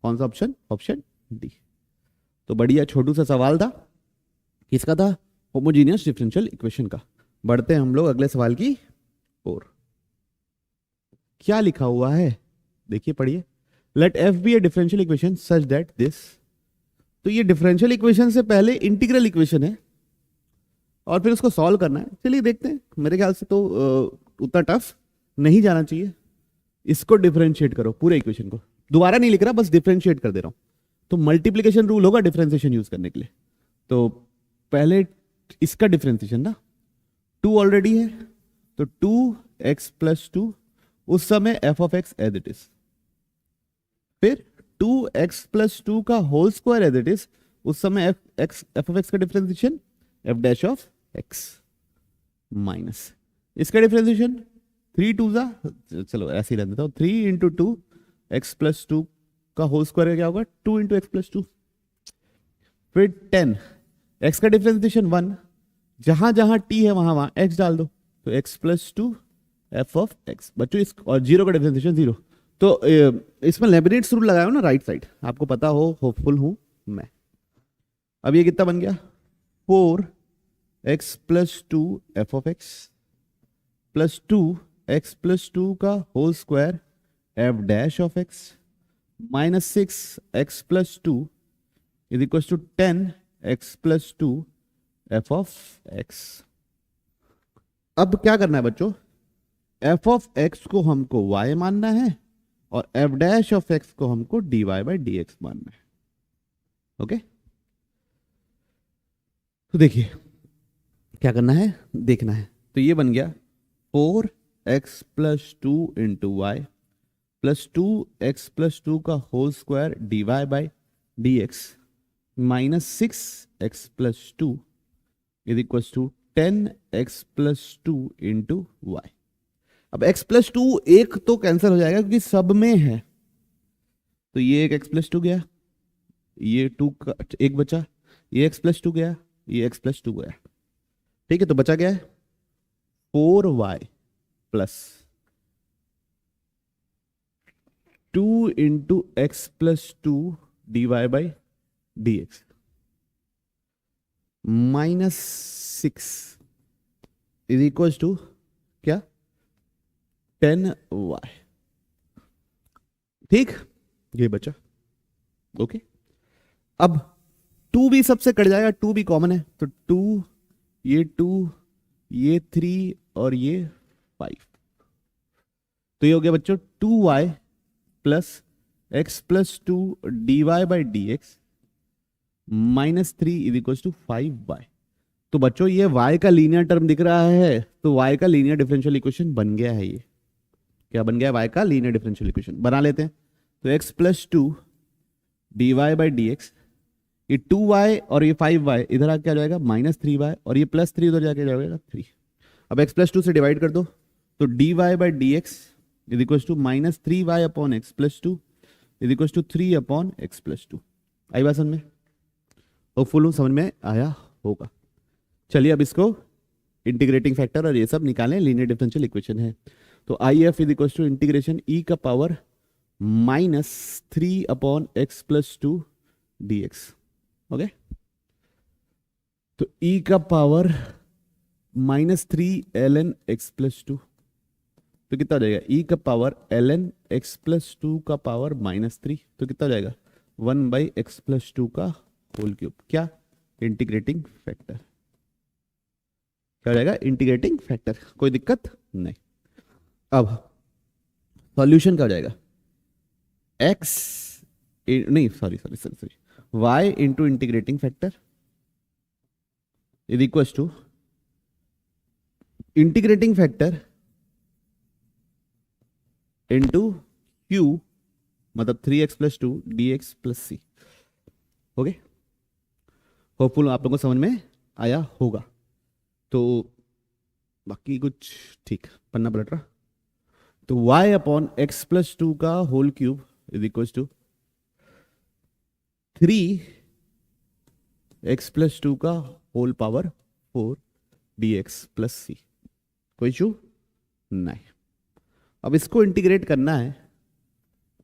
कौन सा ऑप्शन, ऑप्शन डी। तो बढ़िया छोटू सा सवाल था, किसका था, होमोजेनियस डिफरेंशियल इक्वेशन का। बढ़ते हैं हम लोग अगले सवाल की ओर। क्या लिखा हुआ है देखिए, पढ़िए। Let f be a differential equation such that this. तो ये डिफरेंशियल इक्वेशन से पहले इंटीग्रल इक्वेशन है और फिर उसको सॉल्व करना है। चलिए देखते हैं, मेरे ख्याल से तो उतना टफ नहीं जाना चाहिए। इसको डिफरेंशिएट करो, पूरे इक्वेशन को दोबारा नहीं लिख रहा, बस डिफरेंशिएट कर दे रहा हूं। तो मल्टीप्लिकेशन रूल होगा डिफरेंशिएशन यूज करने के लिए। तो पहले इसका डिफरेंशिएशन ना, 2 ऑलरेडी है तो 2x प्लस 2, उस समय f of x as it is, फिर 2x प्लस 2 का whole square as it is, उस समय f ऑफ x का differentiation f dash of x। Minus इसका डिफ्रेंसिएशन 3 2 चलो ऐसे ही रहने देता हूँ 3 × 2 x+2 का होल स्क्वायर का क्या होगा 2 × x+2 फिर 10 x का डिफ्रेंसिएशन 1 जहां जहां t है वहां वहां x डाल दो तो x+2 f(x) बच्चों इस और 0 का डिफ्रेंसिएशन 0 तो इसमें लेबनिट्स रूल लगाया हो ना राइट साइड आपको पता हो होपफुल हूं मैं। अब ये कितना बन गया 4x+2 f(x) प्लस 2x+2 का whole square f(x) minus 6x+2 is equal to 10x+2 f(x). अब क्या करना है बच्चों f(x) को हमको y मानना है और f(x) को हमको dy/dx मानना है। ओके तो देखिए क्या करना है देखना है तो ये बन गया 4x+2 × y प्लस 2x+2 का whole square dy/dx minus 6x+2 is equal to 10x+2 × y। अब x+2 एक तो कैंसिल हो जाएगा क्योंकि सब में है तो ये एक x+2 गया ये 2 का एक बचा ये x+2 गया ये x+2 गया ठीक है तो बचा क्या है 4y plus 2 × x+2 dy/dx minus 6 is equal to क्या 10y। ठीक ये बचा ओके। अब 2 भी सबसे कट जाएगा 2 भी कॉमन है तो 2 ये 3 और ये 5 तो ये हो गया बच्चों 2y plus x+2 dy/dx minus 3 is equal to 5y। तो बच्चों ये y का लीनियर टर्म दिख रहा है तो y का लीनियर डिफरेंशियल इक्वेशन बन गया है। ये क्या बन गया y का लीनियर डिफरेंशियल इक्वेशन बना लेते हैं तो x+2 dy/dx ये 2y और ये 5y इधर आके आ जाएगा माइनस 3y और ये प्लस 3 उधर जाके जाएगा 3। अब x+2 से डिवाइड कर दो तो dy/dx is equal to minus 3y/x+2 is equal to 3/x+2। आई बात समझ में होपफुल हूं समझ में आया होगा। चलिए अब इसको इंटीग्रेटिंग फैक्टर और ये सब निकालें लीनियर डिफरेंशियल इक्वेशन है तो IF is equal to integration e का power minus 3/x+2 dx। Okay तो e का पावर माइनस 3 ln x+2 तो कितना हो जाएगा e का पावर ln x+2 का पावर माइनस 3 तो कितना हो जाएगा 1/x+2 का होल क्यूब क्या इंटीग्रेटिंग फैक्टर क्या हो जाएगा इंटीग्रेटिंग फैक्टर कोई दिक्कत नहीं। अब सॉल्यूशन क्या हो जाएगा x नहीं sorry y into integrating factor is equal to integrating factor into q मतलब 3x+2 dx+c। ओके होपफुल आप लोगों को समझ में आया होगा। तो बाकी कुछ ठीक पन्ना पलट रहा तो y/x+2 का whole cube is equal to 3x+2 का होल पावर 4 dx+c। कोई इशू नहीं। अब इसको इंटीग्रेट करना है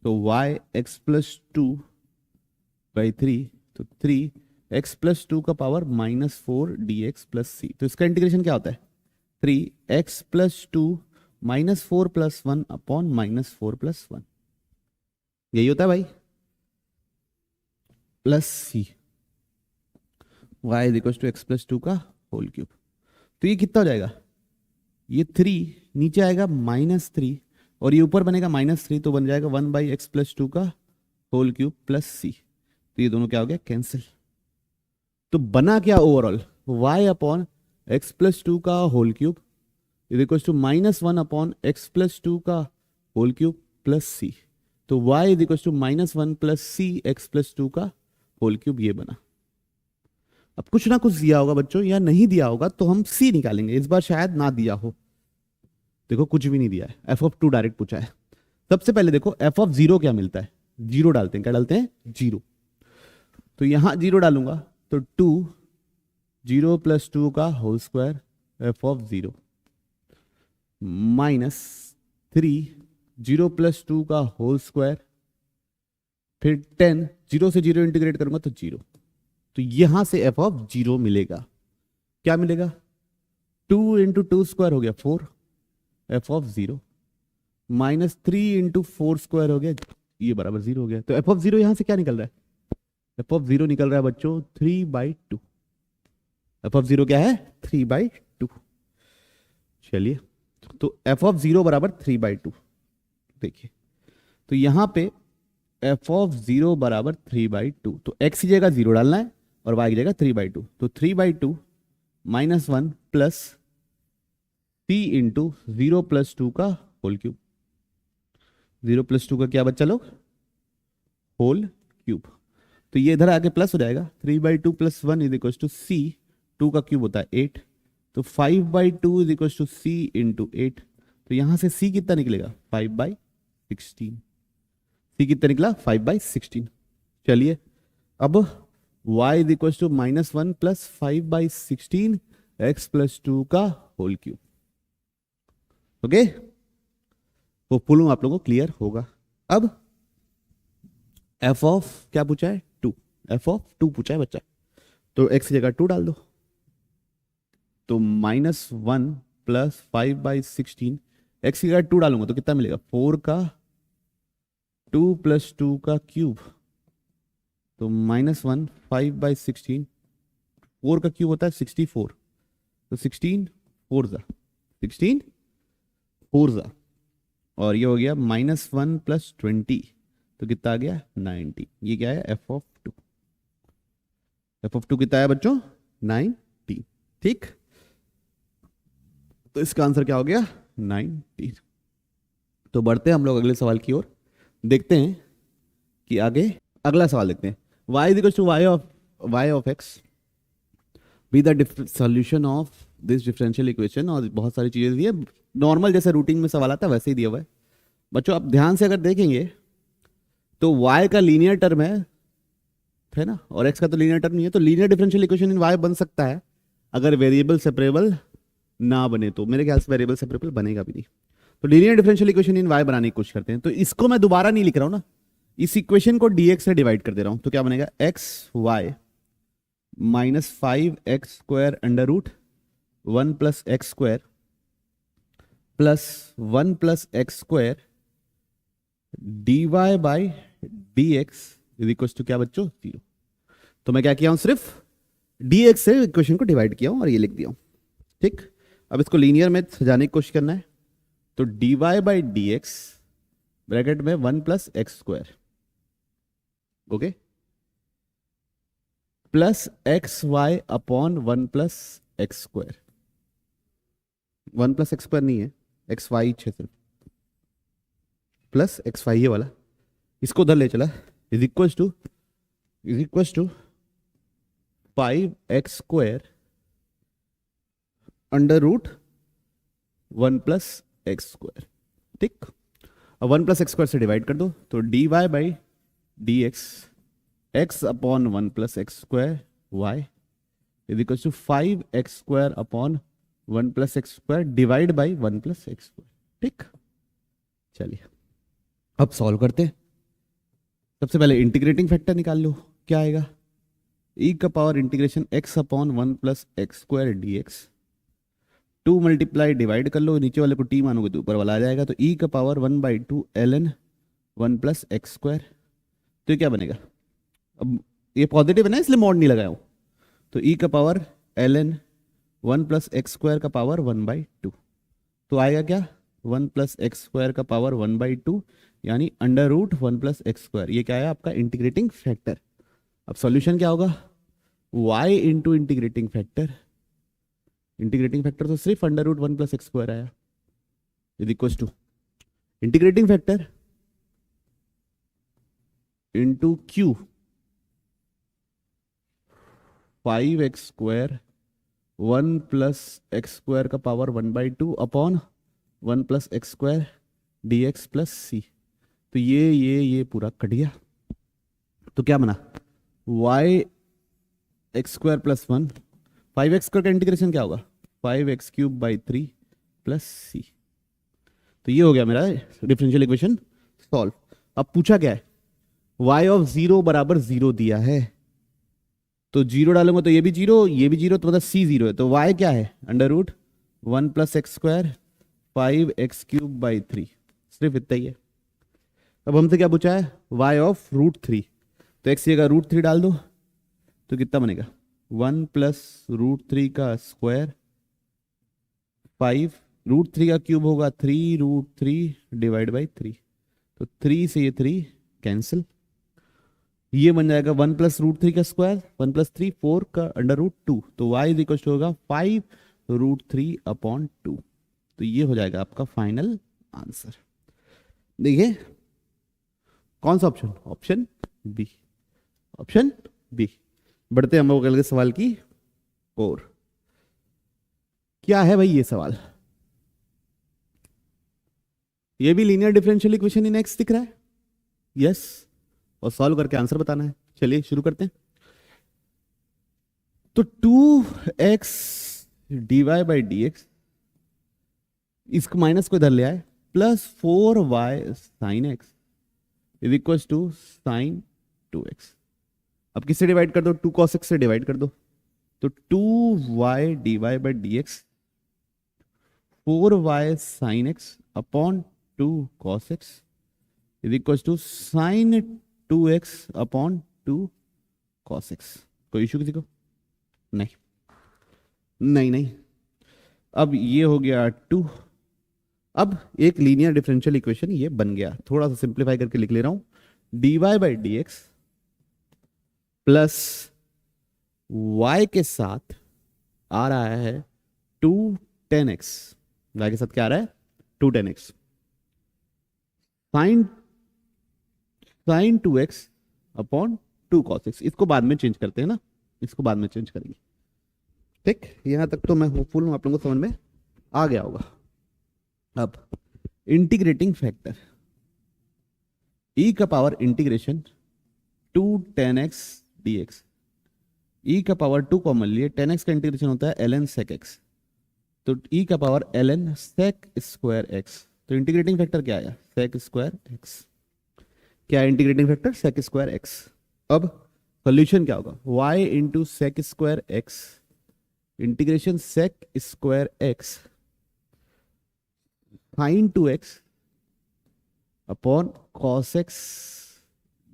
तो y(x+2/3 तो 3x+2 का पावर माइनस 4 dx+c। तो इसका इंटीग्रेशन क्या होता है 3x+2 माइनस 4 + 1 अपॉन माइनस 4 + 1 यही होता है भाई plus c y is equal to x+2 का होल क्यूब। तो ये कितना हो जाएगा ये 3 नीचे आएगा -3 और ये ऊपर बनेगा -3 तो बन जाएगा 1/x+2 का होल क्यूब प्लस c। तो ये दोनों क्या हो गया कैंसिल। तो बना क्या ओवरऑल y/x+2 का whole cube is equal to -1/x+2 का होल क्यूब प्लस c। तो y is equal to -1 + c x+2 का होल क्यूब ये बना। अब कुछ ना कुछ दिया होगा बच्चों, या नहीं दिया होगा तो हम सी निकालेंगे। इस बार शायद ना दिया हो। देखो कुछ भी नहीं दिया है, एफ ऑफ टू डायरेक्ट पूछा है। सबसे पहले देखो एफ ऑफ जीरो क्या मिलता है, जीरो डालते हैं। क्या डालते हैं? जीरो। तो यहां जीरो डालूंगा तो टू, जीरो प्लस टू का whole square f of zero, minus three, zero plus two का होल स्क्वायर, फिर 10, जीरो से जीरो इंटीग्रेट करूंगा तो जीरो। तो यहां से एफ ऑफ जीरो मिलेगा। क्या मिलेगा? 2 इंटू टू स्क्वायर हो गया 4 F of zero, minus 3 into four square हो गया, ये बराबर जीरो हो गया। तो एफ ऑफ जीरो यहां से क्या निकल रहा है? एफ ऑफ जीरो निकल रहा है बच्चों 3/2। एफ ऑफ जीरो क्या है? 3/2। चलिए, तो एफ ऑफ जीरो बराबर 3/2। देखिए, तो यहां पे एफ ऑफ जीरो बराबर 3/2, तो एक्स की जगह जीरो डालना है और वाई की जगह 3/2। तो 3/2 minus one plus c into zero plus two का whole cube. Zero plus two का क्या बच्चा लोग? Whole cube. तो ये इधर आके प्लस हो जाएगा, 3/2 plus one is equal to c, two का क्यूब होता है 8, तो 5/2 is equal to c into 8। तो यहां से सी कितना निकलेगा? 5/16। सी कितना निकला? 5/16। चलिए, अब y is equal to minus one plus 5/16 x plus two का होल क्यूब। ओके, वो पुल आप लोगों को क्लियर होगा। अब एफ ऑफ क्या पूछा है? टू। एफ ऑफ टू पूछा है बच्चा, तो एक्स की जगह टू डाल दो। तो माइनस वन प्लस 5/16, एक्स की जगह टू डालूंगा तो कितना मिलेगा? 4 का 2 प्लस टू का क्यूब, तो माइनस वन 5/16, 4 का क्यूब होता है 64, तो 16 फोर ज़ा 16 फोर ज़ा, और ये हो गया माइनस वन प्लस 20, तो कितना आ गया? 90। ये क्या है? F of two. F of two कितना है बच्चों? 90। ठीक, तो इसका आंसर क्या हो गया? 90। तो बढ़ते हैं हम लोग अगले सवाल की ओर, देखते हैं कि आगे अगला सवाल देखते हैं। y is equal to y of x be the solution of this differential equation, और बहुत सारी चीजें दी है, नॉर्मल जैसे रूटीन में सवाल आता है वैसे ही दिया हुआ है बच्चों। आप ध्यान से अगर देखेंगे तो y का लीनियर टर्म है ना, और x का तो लीनियर टर्म नहीं है, तो लीनियर डिफरेंशियल इक्वेशन इन y बन सकता है अगर वेरिएबल सेपरेबल ना बने। तो मेरे ख्याल से वेरिएबल सेपरेबल बनेगा भी नहीं। तो लीनियर डिफरेंशियल इक्वेशन इन y बनाने की कोशिश करते हैं। तो इसको मैं दोबारा नहीं लिख रहा हूं ना, इस इक्वेशन को dx से डिवाइड कर दे रहा हूं। तो क्या बनेगा? X y minus 5x² under root 1 plus x square plus 1 plus x square dy by dx is equal to क्या बच्चों? 0। तो मैं क्या किया हूं? सिर्फ dx से इक्वेशन को डिवाइड किया हूं और ये लिख दिया हूं। ठीक, अब इसको लीनियर में सजाने की कोशिश करना है। तो dy बाई dx ब्रैकेट में 1 plus x square, okay, plus x y upon 1 plus x square. 1 plus x square नहीं है, एक्स वाई छे सिर्फ, प्लस एक्स वाई ये वाला, इसको उधर ले चला, is equal to 5x square under root 1 plus x square. ठीक, अब 1 प्लस एक्स स्क्वायर से डिवाइड कर दो, तो dy by d x upon 1 plus x square y is equal to 5x square upon 1 plus x square divide by 1 plus x square. ठीक, चलिए अब solve करते हैं। सबसे पहले इंटीग्रेटिंग फैक्टर निकाल लो, क्या आएगा? e का power integration x upon 1 plus x square d x, 2 multiply divide कर लो, नीचे वाले को t मानोगे तो ऊपर वाला आ जाएगा, तो e का power 1/2 ln 1 plus x square. तो ये क्या बनेगा? अब ये पॉजिटिव है ना, इसलिए मॉड नहीं लगाया हूं, तो e का power ln 1 plus x square का पावर 1/2, तो आएगा क्या? 1 प्लस एक्स स्क्वायर का पावर 1/2 यानी under root 1 plus x square. ये क्या है? आपका इंटीग्रेटिंग फैक्टर। अब सॉल्यूशन क्या होगा? y into integrating factor, integrating factor तो सिर्फ under root 1 plus x square आया, is equal to integrating factor into Q 5x² 1 plus x square का power 1/2 upon 1 plus x square dx plus सी। तो ये पूरा कट गया। तो क्या बना, y x square plus 1, 5x² का इंटीग्रेशन क्या होगा, 5x³/3 प्लस सी। तो ये हो गया मेरा डिफरेंशियल इक्वेशन सॉल्व। अब पूछा क्या है, y ऑफ 0 बराबर 0 दिया है, तो 0 डालूंगा तो ये भी 0, ये भी 0, तो मतलब c 0 है। तो y क्या है, √1 प्लस एक्स स्क्वायर 5x³/3, सिर्फ इतना ही है। अब हमसे क्या पूछा है, y ऑफ √3, तो x की जगह √3 डाल दो, तो कितना बनेगा 1 प्लस √3 का स्क्वायर 5, √3 का क्यूब होगा 3 √3 डिवाइड बाई 3, तो 3 से ये 3 कैंसिल, ये बन जाएगा 1 प्लस √3 का स्क्वायर 1 प्लस 3 4 का √2, तो y इज इक्वल टू होगा 5 √3/2। तो ये हो जाएगा आपका फाइनल आंसर। देखिए कौन सा option, option b, option b. बढ़ते हैं हम लोग अगले सवाल की ओर। क्या है भाई ये सवाल, ये भी लीनियर डिफरेंशियल इक्वेशन इन एक्स दिख रहा है, यस, और सॉल्व करके आंसर बताना है। चलिए शुरू करते हैं। तो 2x dy/dx, इसको माइनस को इधर ले आए, plus 4y sin x is equal to sine 2x। अब किससे डिवाइड कर दो, 2 cos x से डिवाइड कर दो, तो 2y dy/dx 4y sin x upon 2 cos x is equal to sine 2x upon 2 cos x। कोई इशू किसी को, नहीं नहीं नहीं। अब ये हो गया 2, अब एक लीनियर डिफरेंशियल इक्वेशन ये बन गया। थोड़ा सा सिंप्लीफाई करके लिख ले रहा हूं, dy/dx प्लस y के साथ आ रहा है 2 tan x, y के साथ क्या आ रहा है 2 tan x sine 2x upon 2 cos x। इसको बाद में चेंज करते हैं ना, इसको बाद में चेंज करेंगे, ठीक। यहां तक तो मैं होपफुल हूं आप लोगों को समझ में आ गया होगा। अब इंटीग्रेटिंग फैक्टर e का power integration 2 tan x dx, e का पावर 2 कॉमन लिए, tan x का इंटीग्रेशन होता है ln sec x, तो e का power ln sec square x। तो इंटीग्रेटिंग फैक्टर क्या आया, sec स्क्वायर x। क्या है integrating factor, sec square x। अब सॉल्यूशन क्या होगा, y into sec square x integration sec square x sine 2x upon cos x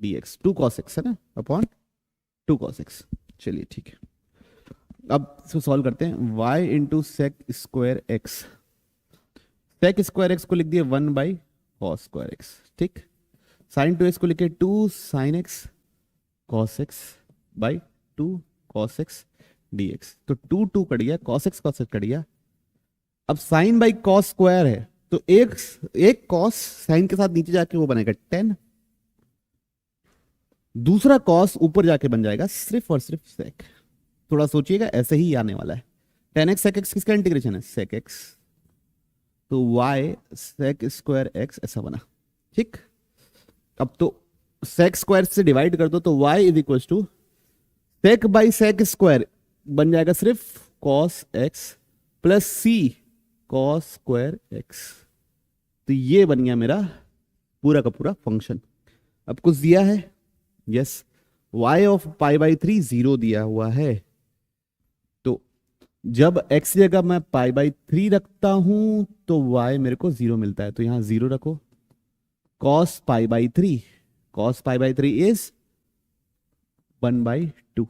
dx, 2 cos x है ना, अपॉन 2 cos x। चलिए ठीक है, अब इसको सॉल्व करते हैं। y into sec square x, sec square x को लिख दिए 1/cos स्क्वायर एक्स, ठीक। साइन 2x को लिखे 2 sin x cos x by 2 cos x dx, तो 2 कट गया, cos x कट गया। अब साइन बाई cos स्क्वायर है, तो एक cos साइन के साथ नीचे जाके वो बनेगा 10, दूसरा cos ऊपर जाके बन जाएगा सिर्फ और सिर्फ sec। थोड़ा सोचिएगा, ऐसे ही आने वाला है। tan x sec x किसका इंटीग्रेशन है, sec x, तो y sec स्क्वायर x ऐसा बना, ठीक। अब तो sec स्क्वायर से डिवाइड कर दो, तो y is equal to sec by sec square बन जाएगा सिर्फ cos x plus c cos square x। तो ये बन गया मेरा पूरा का पूरा फंक्शन। अब कुछ दिया है, यस, y ऑफ π/3 0 दिया हुआ है, तो जब x की जगह मैं π/3 रखता हूं तो y मेरे को 0 मिलता है, तो यहां 0 रखो। cos π/3 इज 1/2,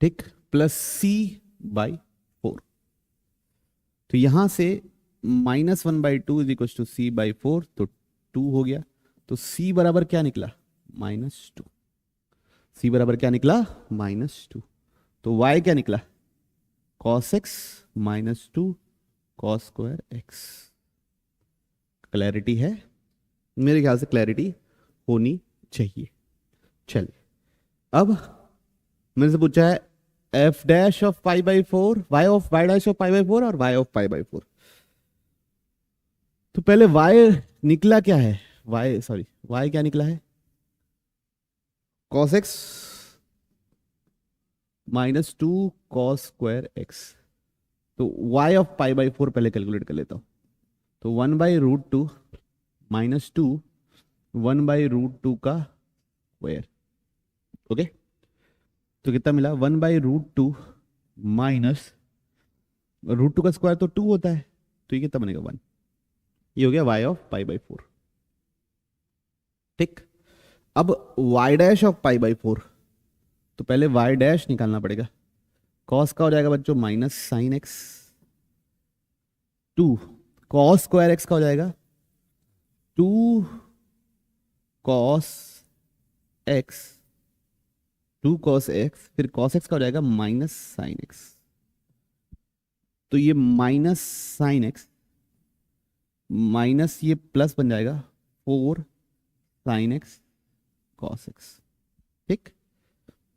ठीक, प्लस c/4। तो यहां से -1/2 इज इक्वल टू c/4, तो 2 हो गया। तो c बराबर क्या निकला, -2। c बराबर क्या निकला, -2। तो y क्या निकला, cos x -2 cos square x। Clarity है, मेरे ख्याल से क्लैरिटी होनी चाहिए। चलिए अब मेरे से पूछा है F dash of pi by four, y of y dash of pi by four और y of pi by four. तो पहले वाई निकला क्या है, वाई सॉरी वाई क्या निकला है, cos x minus two cos square x. तो y of pi by four पहले कैलकुलेट कर लेता हूं। तो 1/√2 माइनस टू 1/√2 का स्क्वायर। ओके, तो कितना मिला, 1/√2 माइनस √2 का स्क्वायर तो 2 होता है, तो ये कितना बनेगा 1। ये हो गया y of pi by four. ठीक, अब y dash of pi by four, तो पहले वाई डैश निकालना पड़ेगा। कॉस का हो जाएगा बच्चों minus sine x, two cos square x का हो जाएगा 2 कॉस एक्स, 2 कॉस एक्स, फिर कॉस एक्स का हो जाएगा माइनस साइन एक्स। तो ये माइनस साइन एक्स माइनस ये प्लस बन जाएगा 4 साइन एक्स कॉस एक्स। ठीक,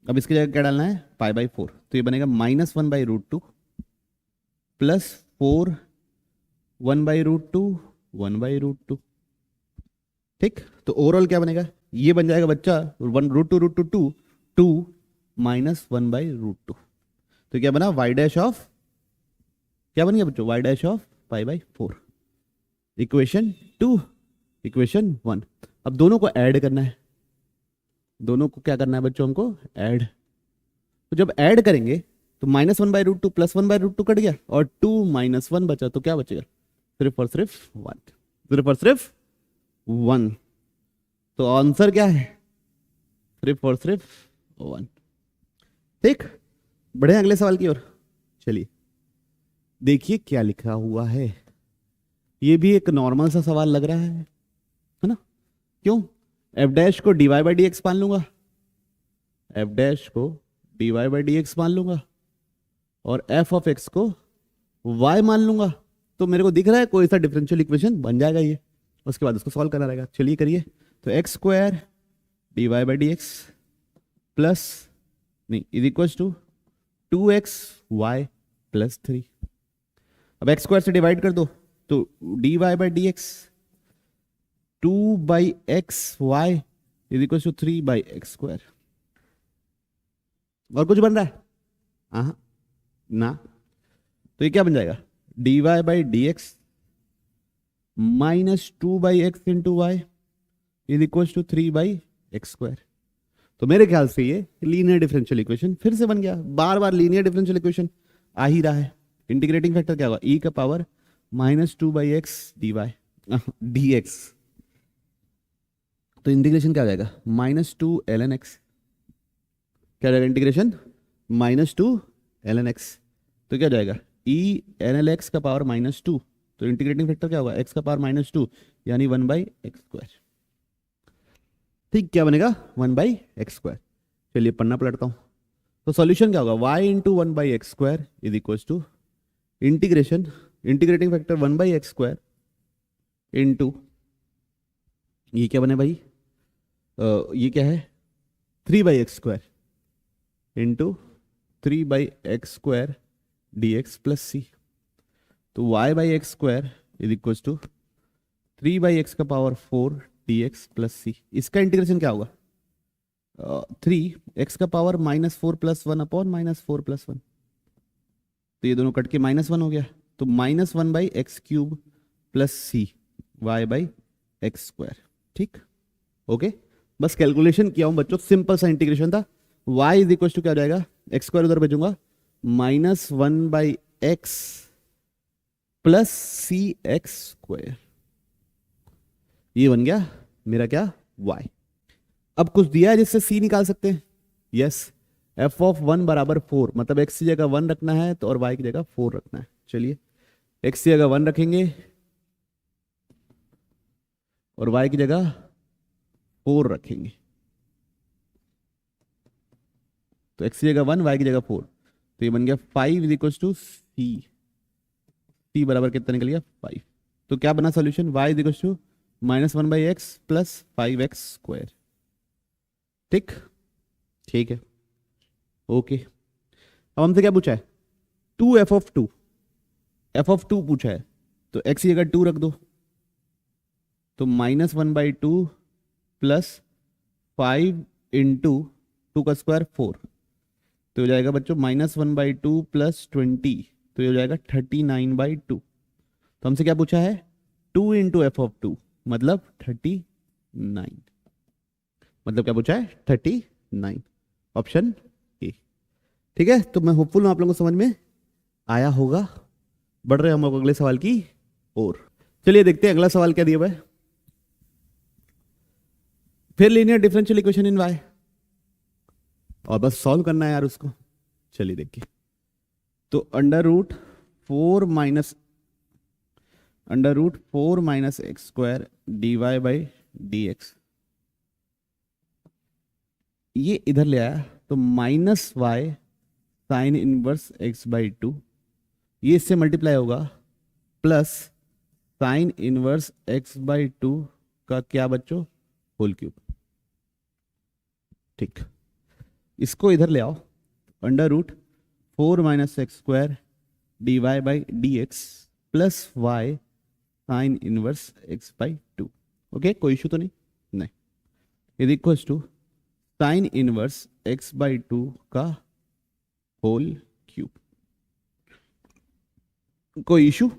अब इसकी जगह क्या डालना है, पाई बाई फोर। तो ये बनेगा -1/√2 प्लस 4 1/√2 1/√2। ठीक, तो ओवरऑल क्या बनेगा, ये बन जाएगा बच्चा 1√2 2 माइनस 1/√2। तो क्या बना, वाई डैश ऑफ, क्या बन गया बच्चों, y dash of pi by four. Equation 2, equation 1। अब दोनों को ऐड करना है, दोनों को क्या करना है बच्चों, हमको ऐड। तो जब ऐड करेंगे तो -1/√2 प्लस 1/√2 कट गया और 2 - 1 बचा, तो क्या बचेगा, सिर्फ और सिर्फ 1, सिर्फ और सिर्फ 1। तो आंसर क्या है, सिर्फ और सिर्फ 1। ठीक, बढ़े अगले सवाल की ओर। चलिए देखिए क्या लिखा हुआ है। ये भी एक नॉर्मल सा सवाल लग रहा है ना, क्यों, एफ डैश को dy बाई डी एक्स मान लूंगा, एफ डैश को dy बाई डी एक्स मान लूंगा और एफ ऑफ एक्स को y मान लूंगा। तो मेरे को दिख रहा है कोई सा डिफरेंशियल इक्वेशन बन जाएगा ये, उसके बाद उसको सॉल्व करना रहेगा। चलिए करिए। तो x square dy by d x plus नहीं is equal to 2xy plus 3। अब एक्स स्क्वायर से डिवाइड कर दो, तो dy by d x 2/xy is equal to 3/x square. और कुछ बन रहा है, हाँ ना, तो ये क्या बन जाएगा, dy by d x minus 2/x into y is equal to 3/x square. तो मेरे ख्याल से ये लीनियर डिफरेंशियल इक्वेशन फिर से बन गया। बार बार लीनियर डिफरेंशियल इक्वेशन आ ही रहा है। इंटीग्रेटिंग फैक्टर क्या होगा, e का पावर -2/x dx। तो इंटीग्रेशन क्या हो जाएगा, -2 ln x, क्या हो जाएगा इंटीग्रेशन, -2 ln x। तो क्या हो जाएगा, e nl x का पावर -2। तो इंटीग्रेटिंग फैक्टर क्या होगा, x का पावर -2 यानी 1/x स्क्वायर। ठीक, क्या बनेगा 1/x स्क्वायर। चलिए पन्ना पलटता हूं। तो सॉल्यूशन क्या होगा, y into 1/x square is equal to integration, integrating factor 1/x square into ये क्या बने भाई, ये क्या है 3/x square into 3/x square dx plus सी। तो y/x square is equal to 3/x का पावर 4 dx प्लस सी। इसका इंटीग्रेशन क्या होगा, 3x का पावर -4 + 1 अपॉन -4 + 1। तो ये दोनों कट के -1 हो गया, तो -1/x क्यूब प्लस सी y/x स्क्वायर। ठीक, ओके, बस कैलकुलेशन किया हूं बच्चों, सिंपल सा इंटीग्रेशन था। y इज इक्वल टू क्या हो जाएगा, एक्स स्क्वायर उधर भेजूंगा, -1/x प्लस सी एक्स स्क्वायर। ये बन गया मेरा क्या, y। अब कुछ दिया है जिससे c निकाल सकते हैं, यस, f ऑफ 1 बराबर 4, मतलब x की जगह 1 रखना है तो और y की जगह 4 रखना है। चलिए x की जगह 1 रखेंगे और y की जगह 4 रखेंगे। तो x की जगह 1 y की जगह 4, तो ये बन गया 5 इज इक्वल टू c बराबर कितना निकल गया 5। तो क्या बना solution, y is equal to -1/x plus 5x square. ठीक, ठीक है। ओके, अब हमसे क्या पूछा है, 2f(2), f(2) पूछा है, तो x की जगह 2 रख दो, तो -1/2 प्लस 5 इंटू 2 का स्क्वायर 4, तो हो जाएगा बच्चों -1/2 प्लस 20, तो ये हो जाएगा 39/2। तो हमसे क्या पूछा है, 2 इंटू f(2), मतलब 39, मतलब क्या पूछा है, 39, ऑप्शन ए। ठीक है, तो मैं होपफुल हूं आप लोगों को समझ में आया होगा। बढ़ रहे हम लोग अगले सवाल की ओर। चलिए देखते हैं अगला सवाल क्या दिया हुआ है। फिर linear differential equation in y, और बस सॉल्व करना है यार उसको। चलिए देखिए, तो under root 4 - x square dy/dx, ये इधर ले आया, तो -y साइन इनवर्स x/2, ये इससे मल्टीप्लाई होगा, प्लस साइन इनवर्स x/2 का क्या बच्चों, होल क्यूब। ठीक, इसको इधर ले आओ, under root 4 - x square dy/dx plus y sine inverse x/2। Okay, कोई इशू तो नहीं, नहीं, is equals to sine inverse x/2 का होल क्यूब। कोई इशू,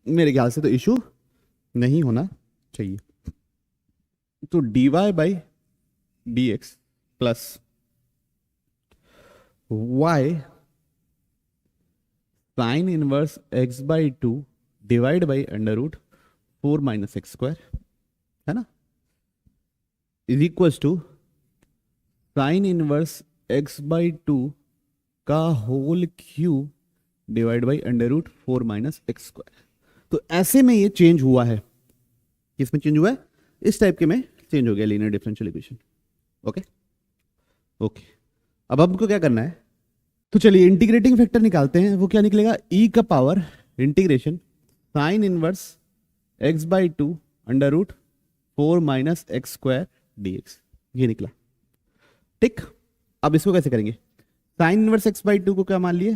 मेरे ख्याल से तो इशू नहीं होना चाहिए। तो dy/dx plus y sine inverse x/2 divide by under root 4 - x square, है ना, is equals to sine inverse x/2 का whole cube divide by under root 4 - x square. तो ऐसे में ये चेंज हुआ है, किसमें चेंज हुआ है, इस टाइप के में चेंज हो गया linear differential equation. Okay okay, अब हमको क्या करना है, तो चलिए इंटीग्रेटिंग फैक्टर निकालते हैं। वो क्या निकलेगा, e का power integration sine inverse x/2 under root 4 - x square dx, ये निकला। ठीक, अब इसको कैसे करेंगे, साइन इनवर्स x/2 को क्या मान लिए,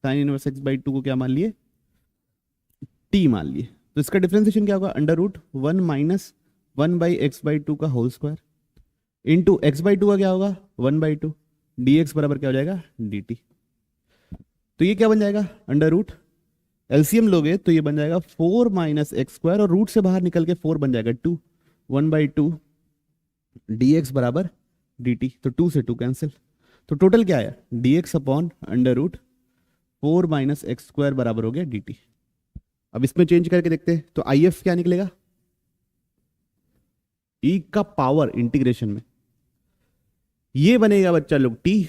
साइन इनवर्स x/2 को क्या मान लिए, t मान लिए, तो इसका डिफरेंशिएशन क्या होगा, अंडर रूट 1 - 1/x/2 का होल स्क्वायर इंटू x/2 का क्या होगा 1/2, dx बराबर क्या हो जाएगा dt। तो ये क्या बन जाएगा, अंडर रूट एलसीएम लोगे तो ये बन जाएगा 4 - एक्स स्क्वायर, और रूट से बाहर निकल के 4 बन जाएगा 2, 1/2 dx बराबर dt, तो 2 से 2 कैंसिल, तो टोटल क्या आया, dx upon under root 4 - x square बराबर हो गया dt। अब इसमें चेंज करके देखते हैं, तो IF क्या निकलेगा, e का पावर इंटीग्रेशन में ये बनेगा बच्चा लोग t,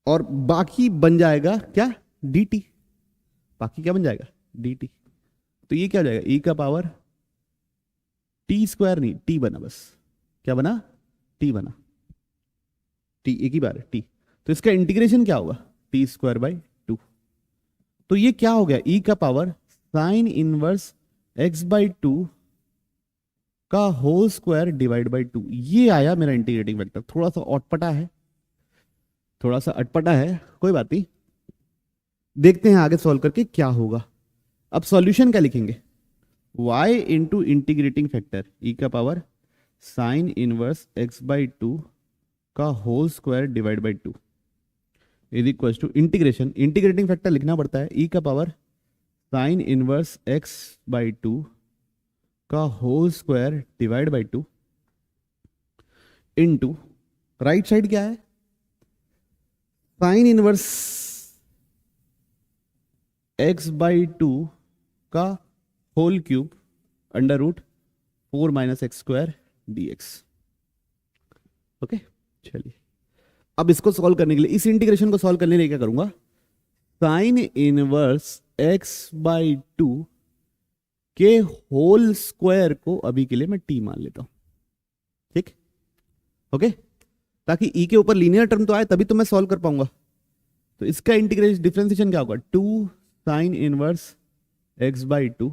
और बाकी बन जाएगा क्या, dt, बाकी क्या बन जाएगा dt। तो ये क्या हो जाएगा, e का पावर t स्क्वायर, नहीं t बना, बस क्या बना, t बना, t एक ही बार है t, तो इसका इंटीग्रेशन क्या होगा, t²/2। तो ये क्या हो गया, e का पावर साइन इनवर्स x/2 का होल स्क्वायर डिवाइड बाई 2, ये आया मेरा इंटीग्रेटिंग फैक्टर। थोड़ा सा अटपटा है, थोड़ा सा अटपटा है, कोई बात नहीं, देखते हैं आगे सॉल्व करके क्या होगा। अब सॉल्यूशन क्या लिखेंगे, y into integrating factor e का पावर साइन इनवर्स x/2 का whole square divide by 2 is equal to integration, integrating factor लिखना पड़ता है e का पावर साइन इनवर्स x/2 का whole square divide by 2 into right side क्या है, sine inverse x/2 का whole cube under root 4 - x square dx। Okay, चलिए अब इसको सॉल्व करने के लिए, इस इंटीग्रेशन को सॉल्व करने के लिए क्या करूंगा, साइन इनवर्स x/2 के होल स्क्वायर को अभी के लिए मैं t मान लेता हूं। ठीक, ओके, ताकि e के ऊपर लीनियर टर्म तो आए तभी तो मैं सॉल्व कर पाऊंगा। तो इसका इंटीग्रेशन डिफरेंशिएशन क्या होगा, 2 साइन इनवर्स x/2,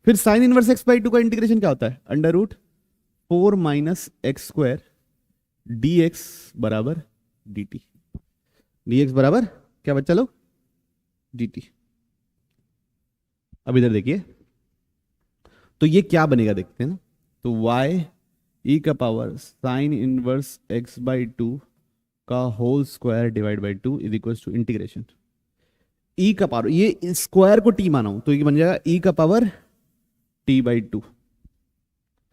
फिर साइन इनवर्स x/2 का इंटीग्रेशन क्या होता है, under root 4 - x square d x बराबर डी टी। डी एक्स बराबर क्या बच्चा लोग, डी टी। अब इधर देखिए, तो ये क्या बनेगा देखते हैं ना। तो y ई का power sine inverse x by two का whole square divide by two is equal to integration e का पावर, ये स्क्वायर को t माना हूं तो ये बन जाएगा ई का पावर t बाई टू।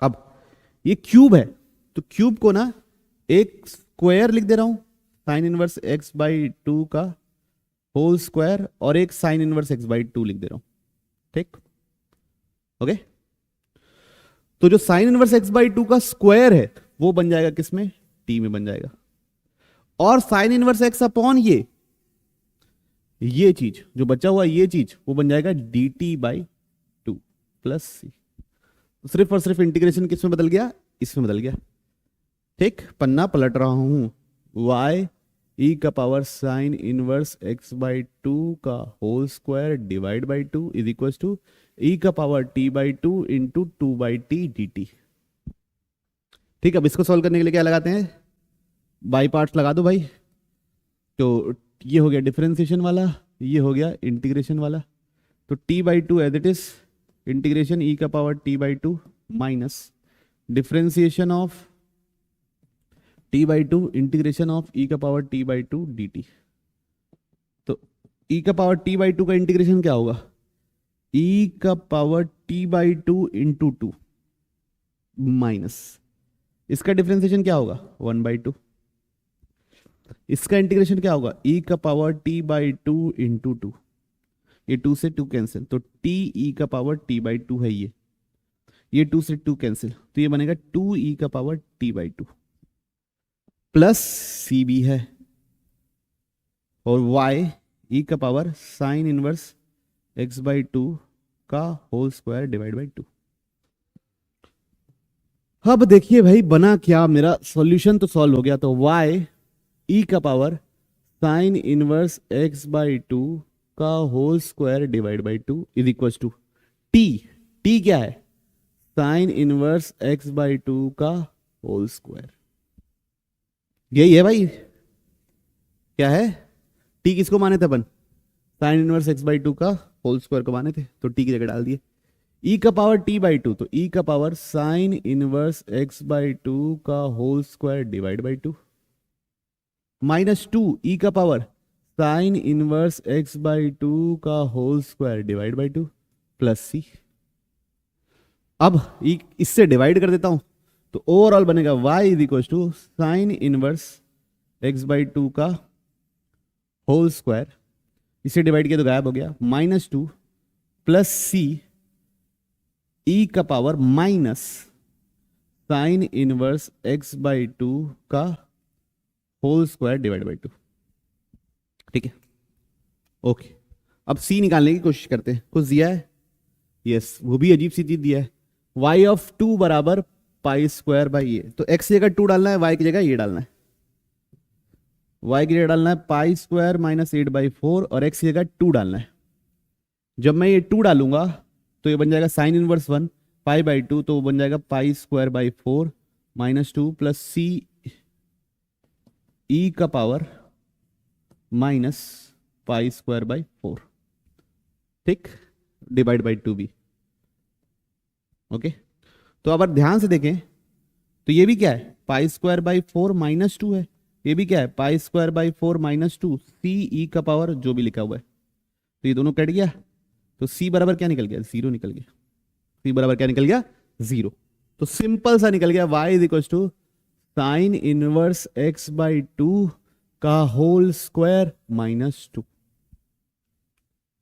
अब ये क्यूब है तो क्यूब को ना एक स्क्वायर लिख दे रहा हूं, sign inverse x by two का होल स्क्वायर, और एक sign inverse x by to लिख दे रहा हूं, ठीक। ओके, तो जो sign inverse x by two का स्क्वायर है वो बन जाएगा किसमें, t में बन जाएगा, और साइन इनवर्स x अपॉन ये चीज जो बचा हुआ ये चीज वो बन जाएगा d t by two plus C. सिर्फ और सिर्फ इंटीग्रेशन किसमें बदल गया, इसमें बदल गया, ठीक। पन्ना पलट रहा हूं, y ई का power sine inverse x by two का whole square divide by two is equal to e का power t by two into two by t d t, ठीक। अब इसको सॉल्व करने के लिए क्या लगाते हैं, बाई पार्ट्स लगा दो भाई। तो ये हो गया डिफरेंशिएशन वाला, ये हो गया इंटीग्रेशन वाला। तो t by two as it is integration e का power t by two minus differentiation of t by two integration of e का power t by two d t. तो e का पावर t बाई टू का integration क्या होगा, e का power t by two into two minus इसका differentiation क्या होगा, वन बाई टू। इसका इंटीग्रेशन क्या होगा, e का power t by two into to, ये टू से टू कैंसिल, तो t e का पावर t बाई टू है, ये टू से टू कैंसिल, तो ये बनेगा टू e का power t by two plus c भी है, और y e का power sine inverse x by two का whole square divide by two. अब देखिए भाई बना क्या, मेरा सॉल्यूशन तो सॉल्व हो गया। तो y e का power sine inverse x by two का whole square divide by two is equal to t क्या है, sine inverse x by two का होल स्क्वायर, यही है भाई। क्या है, t किसको माने थे अपन, sine inverse x by two का होल स्क्वायर को माने थे, तो t की जगह डाल दिए। e का पावर t बाई टू, तो e का power sine inverse x by two का whole square divide by two minus two e का power sine inverse x by two का whole square divide by two plus सी। अब इससे divide कर देता हूं तो ओवरऑल बनेगा y is equal to sine inverse x by two का होल स्क्वायर, इसे डिवाइड किया तो गायब हो गया, माइनस टू प्लस सी ई का power minus sine inverse x by two का whole square divide by two, ठीक है। ओके, अब c निकालने की कोशिश करते हैं। कुछ दिया है, यस, वो भी अजीब सी चीज दिया है, y ऑफ टू बराबर पाई स्क्वायर बाई ये, तो x की जगह टू डालना है, y की जगह ये डालना है, y की जगह डालना है pi square minus eight by four, और x की जगह टू डालना है। जब मैं ये टू डालूंगा तो ये बन जाएगा sine inverse one pi by two, तो वो बन जाएगा pi square by four minus two plus C e का power minus pi square by four, ठीक, डिवाइड बाई टू भी। ओके, तो अगर ध्यान से देखें तो ये भी क्या है, pi square by four minus two है, ये भी क्या है, pi square by four minus two, c e का पावर जो भी लिखा हुआ है, तो ये दोनों कट गया, तो c बराबर क्या निकल गया, जीरो निकल गया। c बराबर क्या निकल गया, जीरो। तो सिंपल सा निकल गया y is equal to sine inverse x by two का होल स्क्वायर माइनस टू,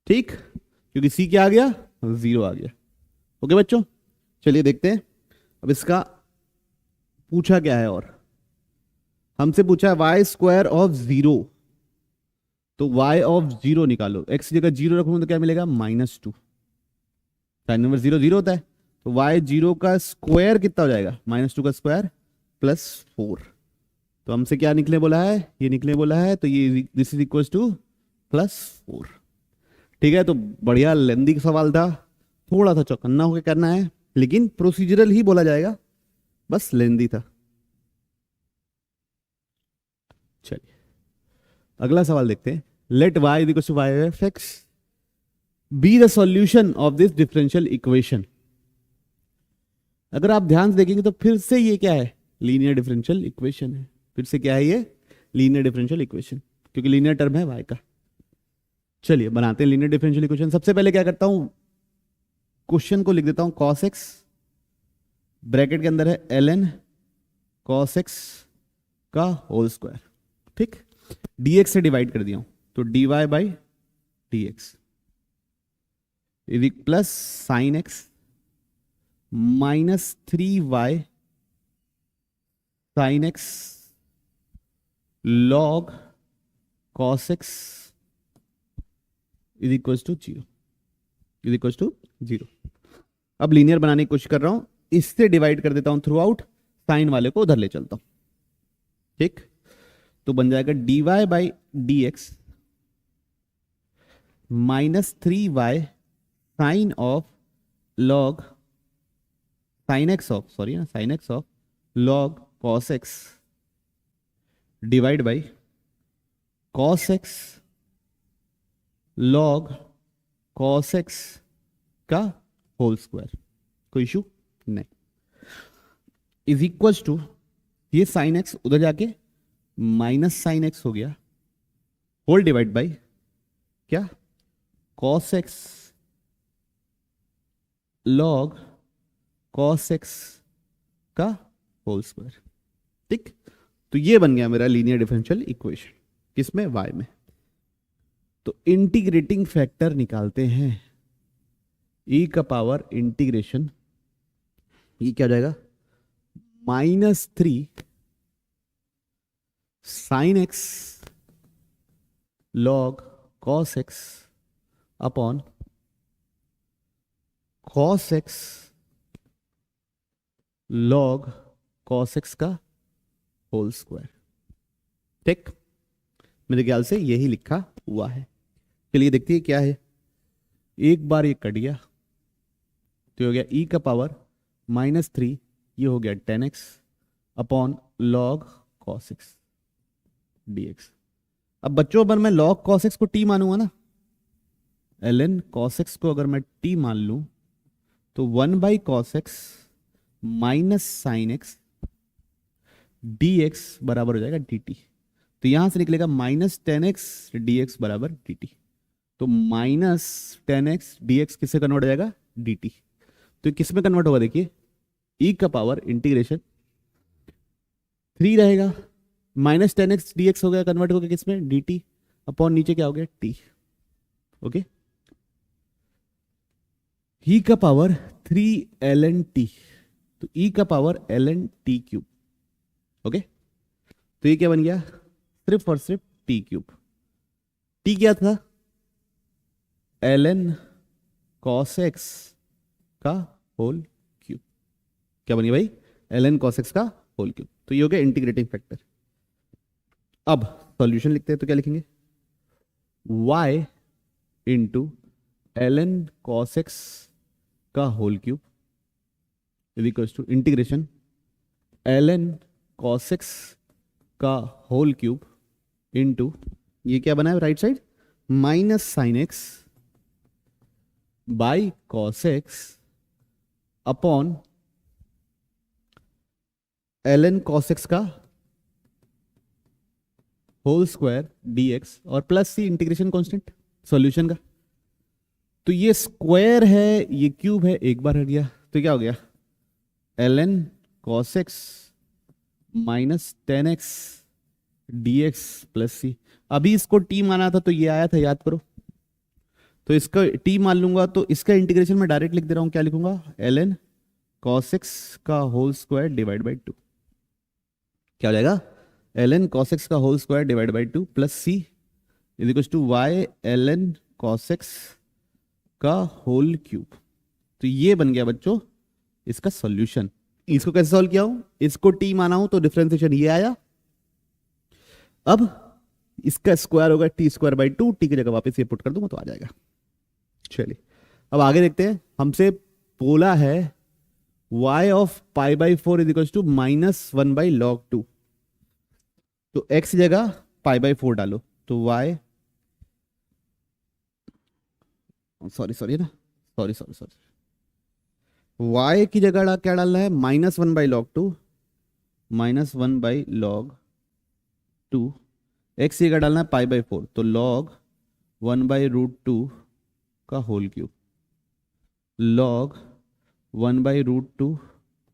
ठीक, क्योंकि c क्या आ गया, जीरो आ गया। ओके बच्चों, चलिए देखते हैं अब इसका पूछा क्या है, और हमसे पूछा है वाई स्क्वायर ऑफ जीरो, तो y ऑफ जीरो निकालो, x की जगह जीरो रखूंगा तो क्या मिलेगा, minus two, sine number zero zero होता है, तो y जीरो का स्क्वायर कितना हो जाएगा, माइनस टू का स्क्वायर प्लस फोर, तो हमसे क्या निकले बोला है, ये निकले बोला है, तो ये this is equal two plus four, ठीक है। तो बढ़िया लेंदी सवाल था, थोड़ा सा चौकन्ना होकर करना है, लेकिन प्रोसीजरल ही बोला जाएगा, बस लेंदी था। चलिए अगला सवाल देखते हैं। Let y is equal to y of x be the solution of this differential equation. अगर आप ध्यान से देखेंगे तो फिर से ये क्या है, लीनियर डिफरेंशियल इक्वेशन है। फिर से क्या है ये, लीनियर डिफरेंशियल इक्वेशन, क्योंकि लीनियर टर्म है y का। चलिए बनाते हैं लीनियर डिफरेंशियल इक्वेशन। सबसे पहले क्या करता हूं, क्वेश्चन को लिख देता हूं cos x, ब्रैकेट के अंदर है ln cos x का होल स्क्वायर, ठीक। dx से डिवाइड कर दिया हूं तो dy by dx plus sine x minus 3y sine x log cos x is equal to zero. अब लीनियर बनाने की कोशिश कर रहा हूं, इससे डिवाइड कर देता हूं थ्रू आउट, साइन वाले को उधर ले चलता हूं, ठीक। तो बन जाएगा dy by d x minus 3y sine of log sine x of log cos x divide by cos x log cos x का होल स्क्वायर। कोई इशू नहीं। इज इक्वल टू ये साइन x उधर जाके माइनस साइन एक्स हो गया, whole divide by क्या, cos x log cos x का होल स्क्वायर, ठीक। तो ये बन गया मेरा लीनियर डिफरेंशियल इक्वेशन, किसमें, y में। तो इंटीग्रेटिंग फैक्टर निकालते हैं, e का पावर इंटीग्रेशन, ये क्या हो जाएगा, -3 sign x log cos x upon cos x log cos x का होल स्क्वायर, ठीक। मेरे ख्याल से यही लिखा हुआ है। चलिए देखते हैं क्या है। एक बार ये कट गया तो हो गया e का पावर -3, ये हो गया 10x upon log cos x dx। अब बच्चों अगर मैं log cos x को t मानूंगा ना, ln cos x को अगर मैं t मान लूं तो 1 by cos x minus sine x dx बराबर हो जाएगा dt। तो यहां से निकलेगा -10x dx बराबर dt। तो -10x dx किससे कन्वर्ट हो जाएगा, dt। तो किस में कन्वर्ट होगा, देखिए e का पावर इंटीग्रेशन 3 रहेगा, -10x dx हो गया, कन्वर्ट हो गया किसमें, dt अपॉन नीचे क्या हो गया, t, ओके। e का पावर 3 ln t, तो e का power ln t cube, okay. तो ये क्या बन गया, सिर्फ और सिर्फ t क्यूब। t क्या था, ln cos x का होल क्यूब। क्या बनी भाई, ln cos x का होल क्यूब। तो ये हो गया इंटीग्रेटिंग फैक्टर। अब सॉल्यूशन लिखते हैं तो क्या लिखेंगे, y into ln cos x का whole cube is equal to integration ln cos x का होल क्यूब इंटू ये क्या बना है right side, minus sine x by cos x upon ln cos x का होल स्क्वायर dx और plus C integration constant solution का। तो ये स्क्वायर है, ये क्यूब है, एक बार हट गया तो क्या हो गया, ln cos x minus 10x dx plus c. अभी इसको t माना था तो ये आया था, याद करो। तो इसका t मान लूंगा तो इसका इंटीग्रेशन में डायरेक्ट लिख दे रहा हूं, क्या लिखूंगा, ln cos x का होल स्क्वायर डिवाइड बाई 2। क्या हो जाएगा, ln cos x का whole square divide by 2 plus C is equal to y ln cos x का होल क्यूब। तो ये बन गया बच्चों इसका सॉल्यूशन। इसको कैसे सॉल्व किया हूं, इसको t माना हूं तो डिफरेंशिएशन ये आया। अब इसका स्क्वायर होगा t स्क्वायर बाई 2, t की जगह वापस ये पुट कर दूंगा तो आ जाएगा। चलिए अब आगे देखते हैं। हमसे बोला है y of pi by 4 is equal to -1 by log 2। तो x की जगह π/4 डालो, तो y, सॉरी सॉरी ना, सॉरी सॉरी सॉरी, y की जगह क्या डालना है, -1/log 2, -1/log 2, x की जगह डालना है π/4, तो log 1/√2 का होल क्यूब, log 1/√2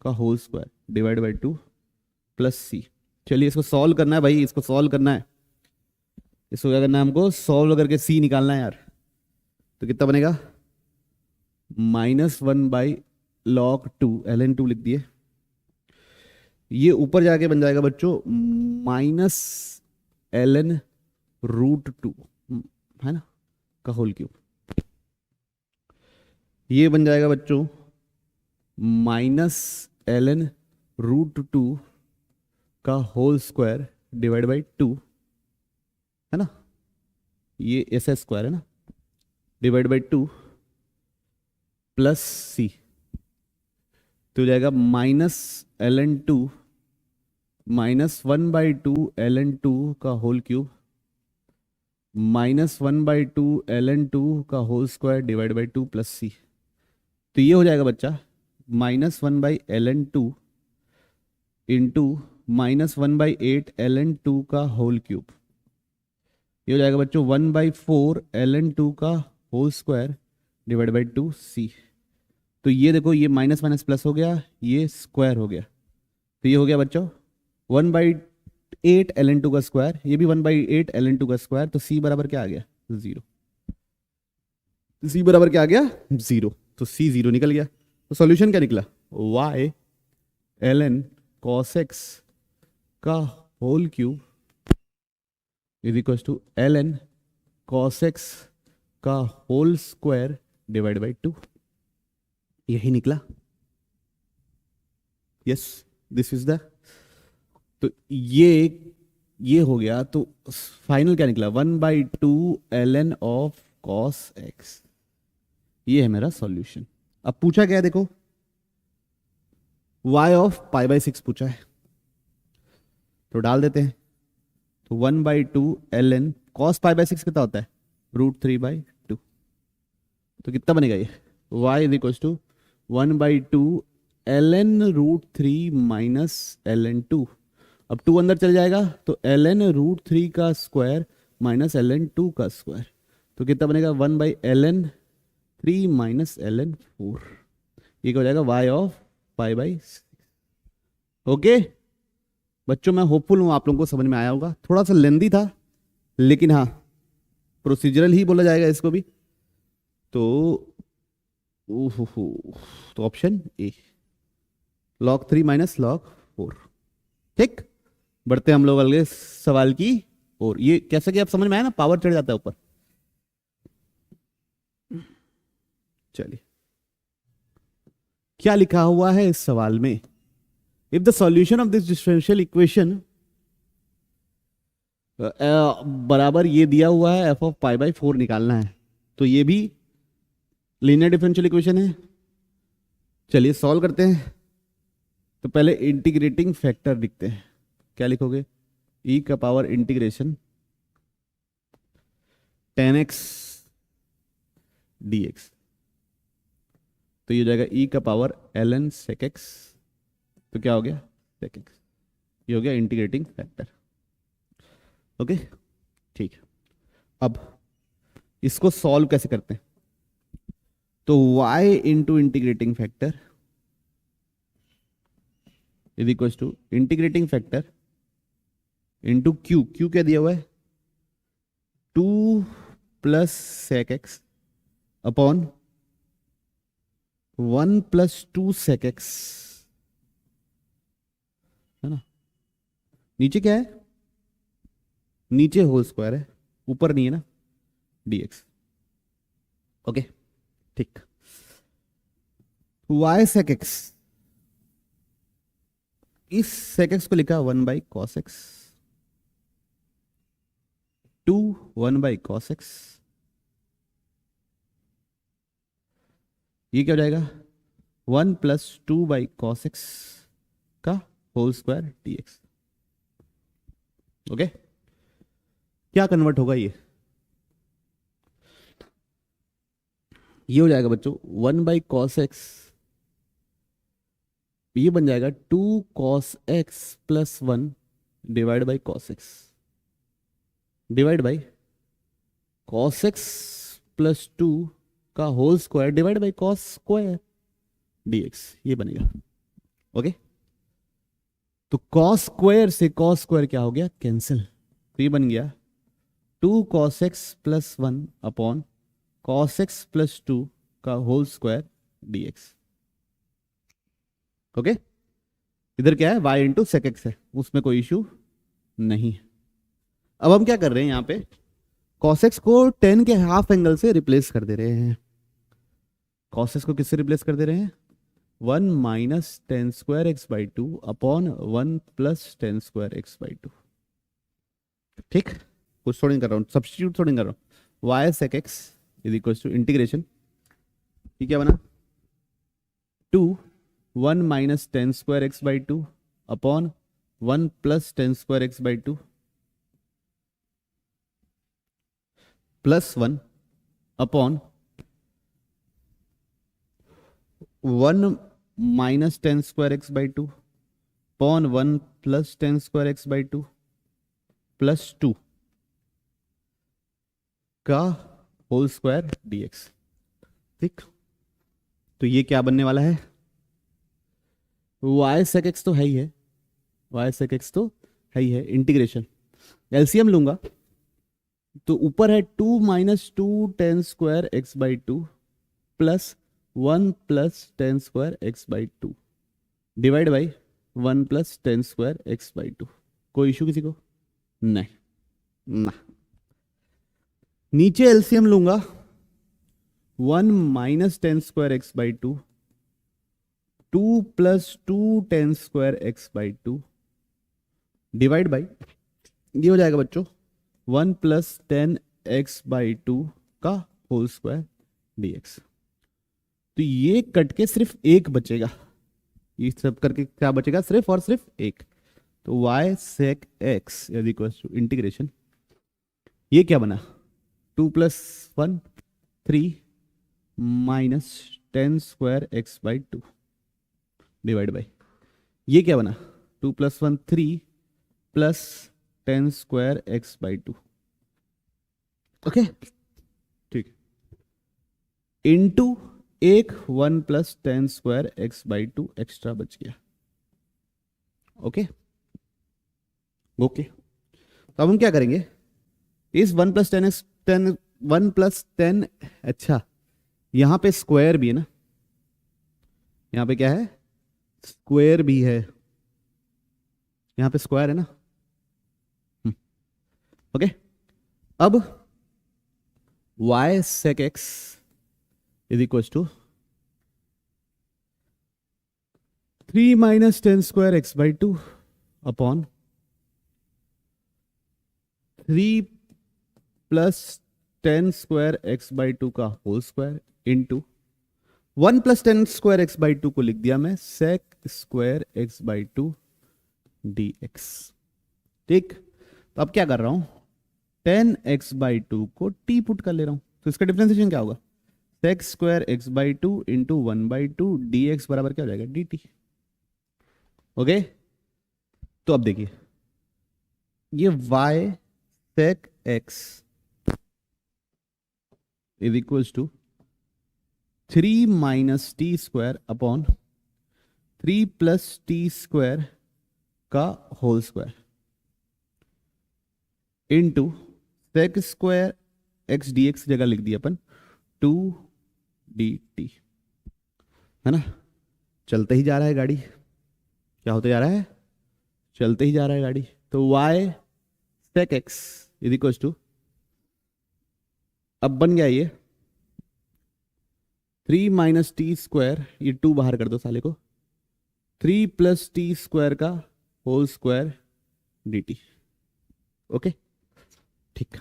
का whole square divide by 2 plus c. चलिए इसको सॉल्व करना है भाई, इसको सॉल्व करना है, इसको क्या करना है हमको, सॉल्व करके सी निकालना है यार। तो कितना बनेगा, -1/log 2, ln2 लिख दिए, ये ऊपर जाके बन जाएगा बच्चों -ln√2, है ना, का होल क्यूब। ये बन जाएगा बच्चों -ln√2 का होल स्क्वायर डिवाइड बाई 2, है ना, ये ऐसा स्क्वायर है ना, डिवाइड बाई 2 प्लस सी, तो हो जाएगा -ln2 -1/2 ln2 का होल क्यूब -1/2 ln2 का whole square divide by 2 plus सी। तो ये हो जाएगा बच्चा -1/ln2 इंटू -1/8 ln2 का होल क्यूब, ये हो जाएगा बच्चों 1/4 ln2 का होल स्क्वायर डिवाइड बाई 2 सी। तो ये देखो, ये माइनस माइनस प्लस हो गया, ये स्क्वायर हो गया, तो ये हो गया बच्चों 1/8 ln2 का स्क्वायर, ये भी 1/8 ln2 का स्क्वायर, तो सी बराबर क्या आ गया, 0। सी बराबर क्या आ गया, 0, तो सी 0 निकल गया। तो सॉल्यूशन क्या निकला, y ln cos x का whole cube is equal to ln cos x का होल स्क्वायर डिवाइड बाई 2, यही निकला। यस, दिस इज द, तो ये हो गया। तो फाइनल क्या निकला, 1/2 ln ऑफ cos x, ये है मेरा सॉल्यूशन। अब पूछा क्या है देखो, y ऑफ π/6 पूछा है, तो डाल देते हैं। तो 1/2 ln cos π/6 कितना होता है, √3/2, तो कितना बनेगा ये, y is equal to 1/2 ln √3 minus ln2। अब 2 अंदर चल जाएगा, तो ln √3 का स्क्वायर माइनस ln2 का स्क्वायर, तो कितना बनेगा 1/ln3 माइनस ln4, ये क्या हो जाएगा y ऑफ π/6। ओके बच्चों, मैं होपफुल हूं आप लोगों को समझ में आया होगा, थोड़ा सा लेंदी था लेकिन हाँ प्रोसीजरल ही बोला जाएगा इसको भी। तो तो option A, log 3 minus log 4। ठीक, बढ़ते हम लोग अगले सवाल की और। ये कैसे कि आप समझ में आया ना, पावर चढ़ जाता है ऊपर। चलिए क्या लिखा हुआ है इस सवाल में, if the solution of this differential equation बराबर ये दिया हुआ है f ऑफ π/4 निकालना है, तो ये भी लीनियर डिफरेंशियल इक्वेशन है। चलिए सॉल्व करते हैं। तो पहले इंटीग्रेटिंग फैक्टर लिखते हैं, क्या लिखोगे, e का पावर इंटीग्रेशन 10x dx, तो ये हो जाएगा e का पावर ln sec x, तो क्या हो गया sec x, ये हो गया इंटीग्रेटिंग फैक्टर। ओके ठीक है, अब इसको सॉल्व कैसे करते हैं, तो y into integrating factor is equal to integrating factor into Q, Q क्या दिया हुआ है 2 plus sec x upon 1 plus 2 sec x, है ना, नीचे क्या है, नीचे होल स्क्वायर है, ऊपर नहीं है ना, dx। ओके ठीक, y सेक एक्स, इस सेक एक्स को लिखा 1/cos x, 2 1/cos x, ये क्या हो जाएगा 1 प्लस 2/cos x का होल स्क्वायर dx। ओके, क्या कन्वर्ट होगा ये हो जाएगा बच्चों 1/cos x, ये बन जाएगा 2 cos x + 1 divide by cos x divide by cos x + 2 का whole square divide by cos square dx, ये बनेगा। ओके, तो cos स्क्वायर से cos स्क्वायर क्या हो गया, कैंसिल, तो ये बन गया 2 cos x + 1 upon cos x + 2 का होल स्क्वायर dx। ओके, इधर क्या है, y इंटू सेक एक्स है, उसमें कोई इशू नहीं है। अब हम क्या कर रहे हैं यहाँ पे, cos x को 10 के हाफ एंगल से रिप्लेस कर दे रहे हैं। cos x को किससे रिप्लेस कर दे रहे हैं, 1 - tan² x/2 upon 1 + tan² x/2। ठीक, कुछ थोड़ी नहीं कर रहा हूँ, सब्स्टिट्यूट थोड़ी नहीं कर रहा हूँ। y sec x is equal to integration, ये क्या बना 2 1 - tan² x/2 upon 1 + tan² x/2 plus 1 upon 1 - tan² x/2 upon 1 + tan² x/2 plus 2 का होल स्क्वायर dx। ठीक, तो ये क्या बनने वाला है, y sec x तो है ही है, y sec x तो है ही है, इंटीग्रेशन एलसीएम लूंगा तो ऊपर है 2 - 2 tan² x/2 plus 1 + tan² x/2 divide by 1 + tan² x/2। कोई इशू किसी को नहीं ना, नीचे एलसीएम लूंगा 1 - tan² x/2 2 + 2 tan² x/2 divide by, ये हो जाएगा बच्चों 1 + tan x/2 का होल स्क्वायर dx। तो ये कट के सिर्फ एक बचेगा, ये सब करके क्या बचेगा, सिर्फ और सिर्फ एक, तो y sec x is equal to integration, ये क्या बना 2 + 1 3 minus tan² x/2 divide by, ये क्या बना 2 + 1 3 प्लस tan² x/2। ओके, ठीक, इंटू एक 1 + tan² x/2 एक्स्ट्रा बच गया। ओके ओके, तो अब हम क्या करेंगे, इस 1 + 1 + 10, अच्छा यहां पे स्क्वायर भी है ना, यहां पे क्या है, स्क्वायर भी है, यहां पे स्क्वायर है ना। ओके, अब y sec x is equal to 3 - tan² x/2 upon 3 + tan² x/2 का whole square into 1 + tan² x/2 को लिख दिया मैं sec² x/2 dx। ठीक, तो अब क्या कर रहा हूं, tan x/2 को t पुट कर ले रहा हूं, तो इसका डिफरेंशिएशन क्या होगा, sec² x/2 इंटू 1/2 dx बराबर क्या हो जाएगा, dt। ओके, तो अब देखिए ये y sec x is equal to 3 - t² upon 3 + t² का whole square into sec² x dx जगह लिख दिया अपन 2 dt, है ना। चलते ही जा रहा है गाड़ी, क्या होते जा रहा है, चलते ही जा रहा है गाड़ी, तो y sec x is equal to, अब बन गया ये 3 - t², ये 2 बाहर कर दो साले को, 3 + t² का होल स्क्वायर dt। ओके, ठीक,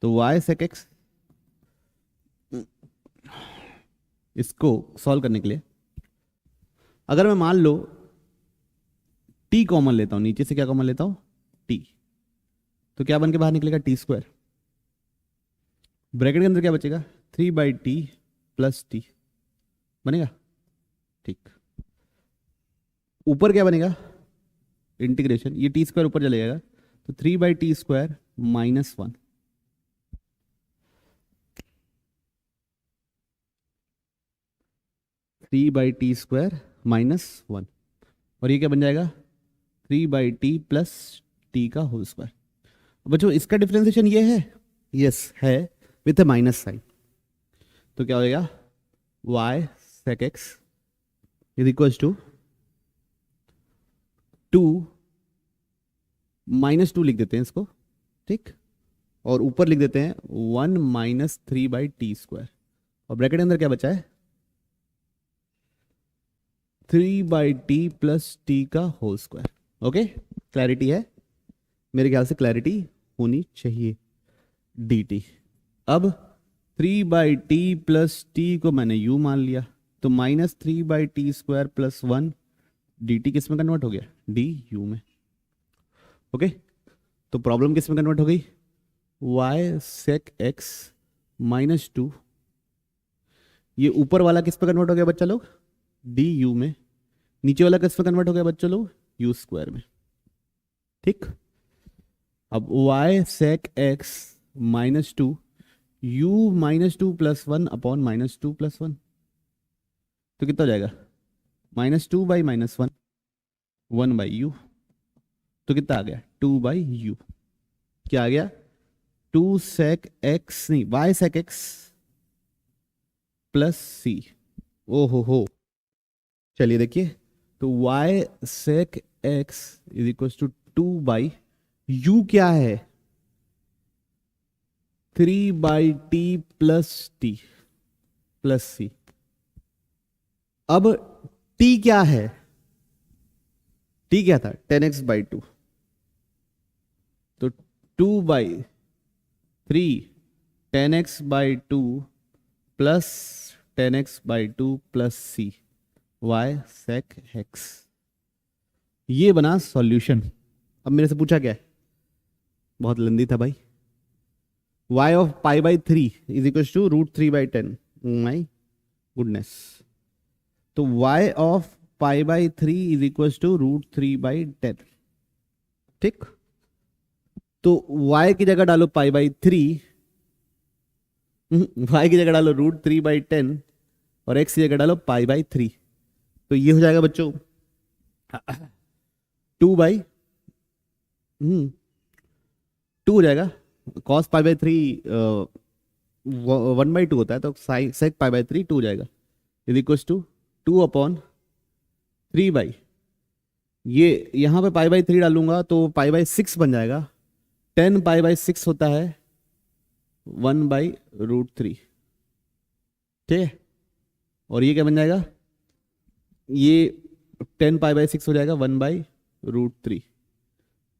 तो y sec x, इसको सॉल्व करने के लिए अगर मैं मान लो टी कॉमन लेता हूं, नीचे से क्या कॉमन लेता हूं, टी, तो क्या बन के बाहर निकलेगा, टी स्क्वायर। ब्रैकेट के अंदर क्या बचेगा, 3/t प्लस टी बनेगा, ठीक। ऊपर क्या बनेगा, इंटीग्रेशन, ये टी स्क्वायर ऊपर चले जाएगा, तो 3/t² -1, 3/t² -1, और ये क्या बन जाएगा, 3/t प्लस टी का होल स्क्वायर। बच्चों इसका डिफरेंशिएशन ये है, यस है, विथ ए माइनस साइन, तो क्या हो जाएगा, y sec x is equal to 2 -2 लिख देते हैं इसको, ठीक, और ऊपर लिख देते हैं 1 - 3/t², और ब्रैकेट के अंदर क्या बचा है, 3/t प्लस टी का होल स्क्वायर। ओके, क्लैरिटी है, मेरे ख्याल से क्लैरिटी होनी चाहिए। dt, अब 3/t प्लस टी को मैंने u मान लिया, तो -3/t² प्लस 1 dt किस में कन्वर्ट हो गया, du में। ओके, तो प्रॉब्लम किस में कन्वर्ट हो गई, y sec x -2, ये ऊपर वाला किस पे कन्वर्ट हो गया बच्चा लोग, du में, नीचे वाला किस पे कन्वर्ट हो गया बच्चा लोग, u² में, ठीक। अब y sec x -2 u -2 plus 1 upon -2 plus 1, तो कितना हो जाएगा, -2 बाई -1, 1 बाई यू, तो कितना आ गया, 2 बाई यू, क्या आ गया, 2 sec x नहीं y sec x plus C, ओ हो, चलिए देखिए, तो y sec x is equal to 2 by u क्या है, 3/t प्लस टी प्लस सी। अब t क्या है, t क्या था, 10x/2, तो 2/3 10x/2 प्लस 10x/2 प्लस सी y sec x, ये बना सॉल्यूशन। अब मेरे से पूछा क्या है, बहुत लंदी था भाई, y of π/3 is equal to √3/10, my goodness, तो y of π/3 is equal to √3/10, ठीक। तो y की जगह डालो π/3, y की जगह डालो √3/10, और x की जगह डालो π/3, तो ये हो जाएगा बच्चों 2 हो जाएगा, cos π/3 1/2 होता है, तो sec π/3 2 हो जाएगा, इज इक्वल टू 2 अपॉन 3 ये यहाँ पे π/3 डालूंगा तो π/6 बन जाएगा, 10 π/6 होता है 1/√3, ठीक है, और ये क्या बन जाएगा, ये 10 π/6 हो जाएगा 1/√3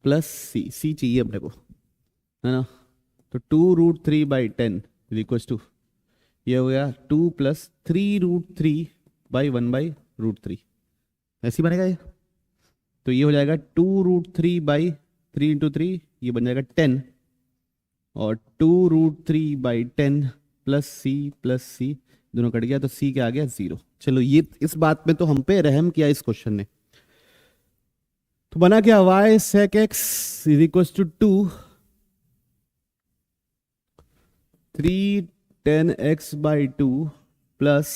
प्लस सी चाहिए अपने को, है ना, तो 2√3/10 इज इक्वल टू, ये हो गया 2 + 3√3/1/√3, ऐसे ही बनेगा ये, तो ये हो जाएगा 2√3/3 × 3, ये बन जाएगा 10, और 2√3/10 प्लस सी दोनों कट गया, तो सी क्या आ गया, 0। चलो ये इस बात में तो हम पे रहम किया इस क्वेश्चन ने, तो बना क्या, y sec x is equal to 2 3 10x/2 plus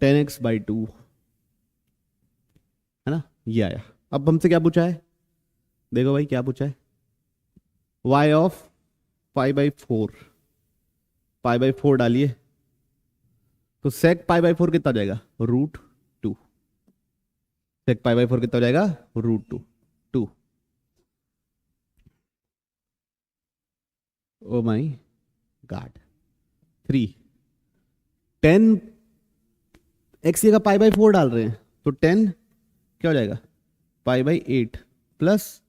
10x/2, है ना, ये आया। अब हमसे क्या पूछा है, देखो भाई क्या पूछा है, y ऑफ π/4 डालिए, तो sec π/4 कितना हो जाएगा, √2, sec π/4 कितना हो जाएगा, √2, ओ माई गॉड, 3 10 x की जगह π/4 डाल रहे हैं, तो 10 क्या हो जाएगा, π/8 प्लस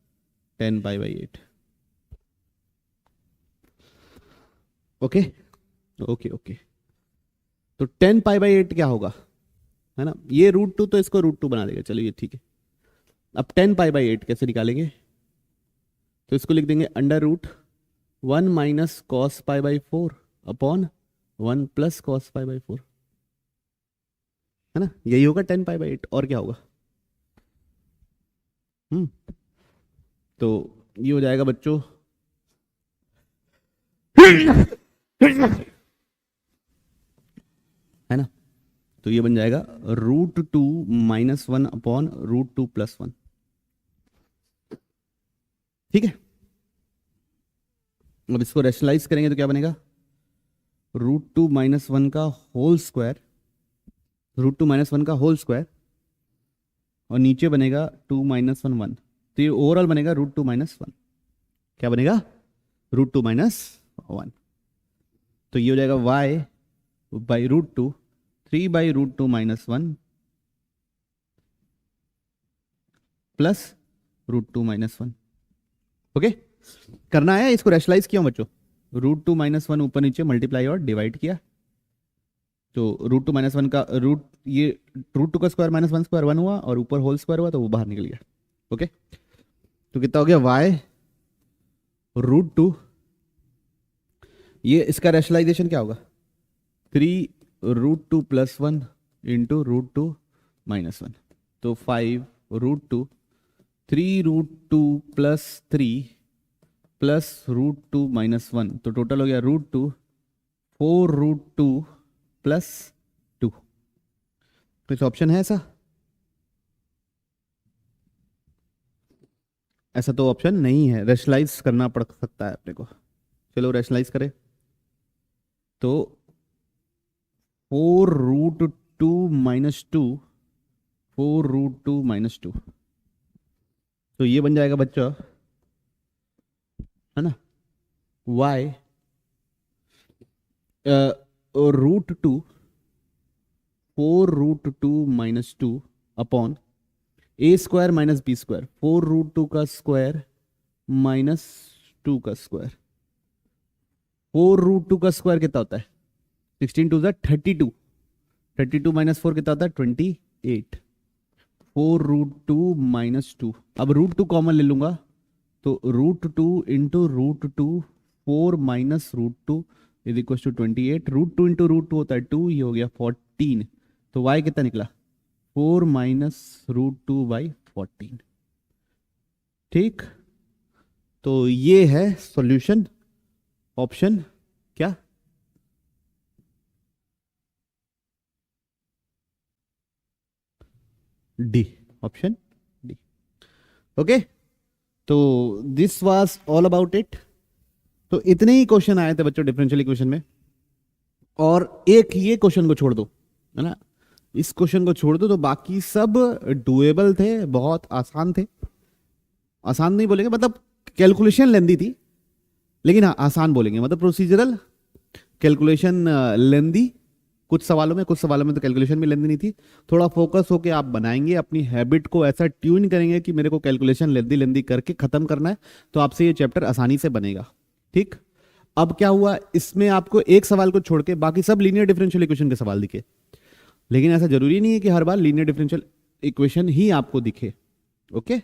10 π/8, ओके ओके ओके, तो 10 π/8 क्या होगा, है ना, ये √2 तो इसको √2 बना देगा, चलो ये ठीक है, अब 10 पाई/8 कैसे निकालेंगे? तो इसको लिख देंगे अंडर रूट 1 माइनस कॉस पाई/4 अपॉन 1 प्लस कॉस पाई/4, है ना? यही होगा 10 पाई/8, और क्या होगा? तो ये हो जाएगा बच्चों है ना? तो ये बन जाएगा √2 माइनस 1 अपॉन √2 प्लस 1। ठीक है, अब इसको रेशनलाइज करेंगे तो क्या बनेगा? √2 माइनस 1 का होल स्क्वायर, √2 माइनस 1 का होल स्क्वायर, और नीचे बनेगा 2 माइनस 1 1। तो ये ओवरऑल बनेगा √2 माइनस 1। क्या बनेगा? √2 माइनस 1। तो ये हो जाएगा y by √2 3 by √2 minus 1 plus √2 minus 1। Okay, करना है इसको रेशनलाइज किया बच्चों। √2 माइनस 1 ऊपर नीचे मल्टीप्लाई और डिवाइड किया, तो √2 माइनस 1 का ये √2 का स्क्वायर माइनस 1 स्क्वायर 1 हुआ, और ऊपर होल स्क्वायर हुआ तो वो बाहर निकल गया। ओके, तो कितना हो गया? y √2, ये इसका रेशनलाइजेशन क्या होगा? 3 √2 प्लस 1 इंटू √2 माइनस 1, तो 5 √2 3 √2 प्लस 3 प्लस √2 माइनस 1, तो टोटल हो गया √2 4 √2 प्लस 2। कुछ ऑप्शन है ऐसा? ऐसा तो ऑप्शन नहीं है, रेशनलाइज करना पड़ सकता है अपने को। चलो रेशनलाइज करें, तो 4 √2 माइनस 2, 4 √2 माइनस 2, तो ये बन जाएगा बच्चा, है ना, y √2 4 √2 minus 2 upon a square minus b square, 4 √2 का स्क्वायर माइनस 2 का स्क्वायर। 4 √2 का स्क्वायर कितना होता है? 16 2 32, 32 माइनस 4 कितना होता है? 28। 4 √2 माइनस 2, अब √2 कॉमन ले लूंगा, तो √2 into √2 4 minus √2 is equal to 28। √2 into √2 होता है 2, ये हो गया 14। तो y कितना निकला? 4 माइनस √2 बाई 14। ठीक, तो ये है सॉल्यूशन, ऑप्शन क्या? D, option D. ओके, तो this was all about it. तो इतने ही क्वेश्चन आए थे बच्चों डिफरेंशियल इक्वेशन में, और एक ये क्वेश्चन को छोड़ दो, है ना, इस क्वेश्चन को छोड़ दो तो बाकी सब डुएबल थे, बहुत आसान थे। आसान नहीं बोलेंगे, मतलब कैलकुलेशन लेंदी थी, लेकिन हाँ आसान बोलेंगे, मतलब प्रोसीजरल कैलकुलेशन लेंदी कुछ सवालों में, कुछ सवालों में तो कैलकुलेशन भी लेंदी नहीं थी। थोड़ा फोकस होके आप बनाएंगे, अपनी हैबिट को ऐसा ट्यून करेंगे कि मेरे को कैलकुलेशन लेंदी लेंदी करके खत्म करना है, तो आपसे ये चैप्टर आसानी से बनेगा। ठीक, अब क्या हुआ, इसमें आपको एक सवाल को छोड़ के बाकी सब लीनियर डिफरेंशियल इक्वेशन के सवाल दिखे, लेकिन ऐसा जरूरी नहीं है कि हर बार लीनियर डिफरेंशियल इक्वेशन ही आपको दिखे। ओके,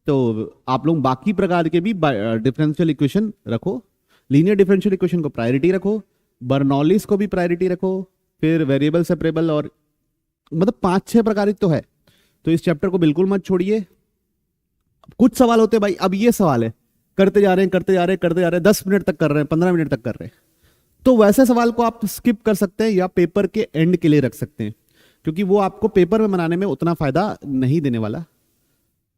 तो आप लोग बाकी प्रकार के भी डिफरेंशियल इक्वेशन रखो, लीनियर डिफरेंशियल इक्वेशन को प्रायोरिटी रखो, बर्नौलीज को भी प्रायोरिटी रखो, फिर वेरिएबल सेपरेबल, और मतलब 5-6 प्रकार तो है। तो इस चैप्टर को बिल्कुल मत छोड़िए। कुछ सवाल होते हैं भाई, अब ये सवाल है, करते जा रहे हैं करते जा रहे हैं करते जा रहे हैं, 10 मिनट तक कर रहे हैं, 15 मिनट तक कर रहे हैं, तो वैसे सवाल को आप स्किप कर सकते हैं या पेपर के एंड के लिए रख सकते हैं, क्योंकि वो आपको पेपर में बनाने में उतना फायदा नहीं देने वाला।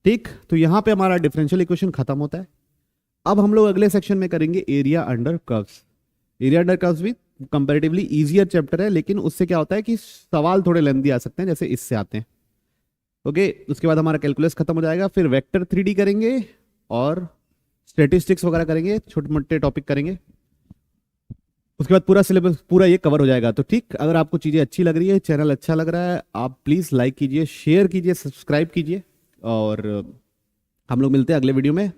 ठीक, तो यहां पे हमारा डिफरेंशियल इक्वेशन खत्म होता है। अब हम लोग अगले सेक्शन में करेंगे area under curves. Area under curves भी कंपैरेटिवली इजियर चैप्टर है, लेकिन उससे क्या होता है कि सवाल थोड़े लेंथी आ सकते हैं, जैसे इससे आते हैं। ओके, उसके बाद हमारा कैलकुलस खत्म हो जाएगा, फिर वेक्टर 3D करेंगे और स्टैटिस्टिक्स वगैरह करेंगे, छोटे मोटे टॉपिक करेंगे, उसके बाद पूरा सिलेबस पूरा ये कवर हो जाएगा। तो ठीक, अगर आपको चीज़ें अच्छी लग रही है, चैनल अच्छा लग रहा है, आप प्लीज़ लाइक कीजिए, शेयर कीजिए, सब्सक्राइब कीजिए, और हम लोग मिलते हैं अगले वीडियो में।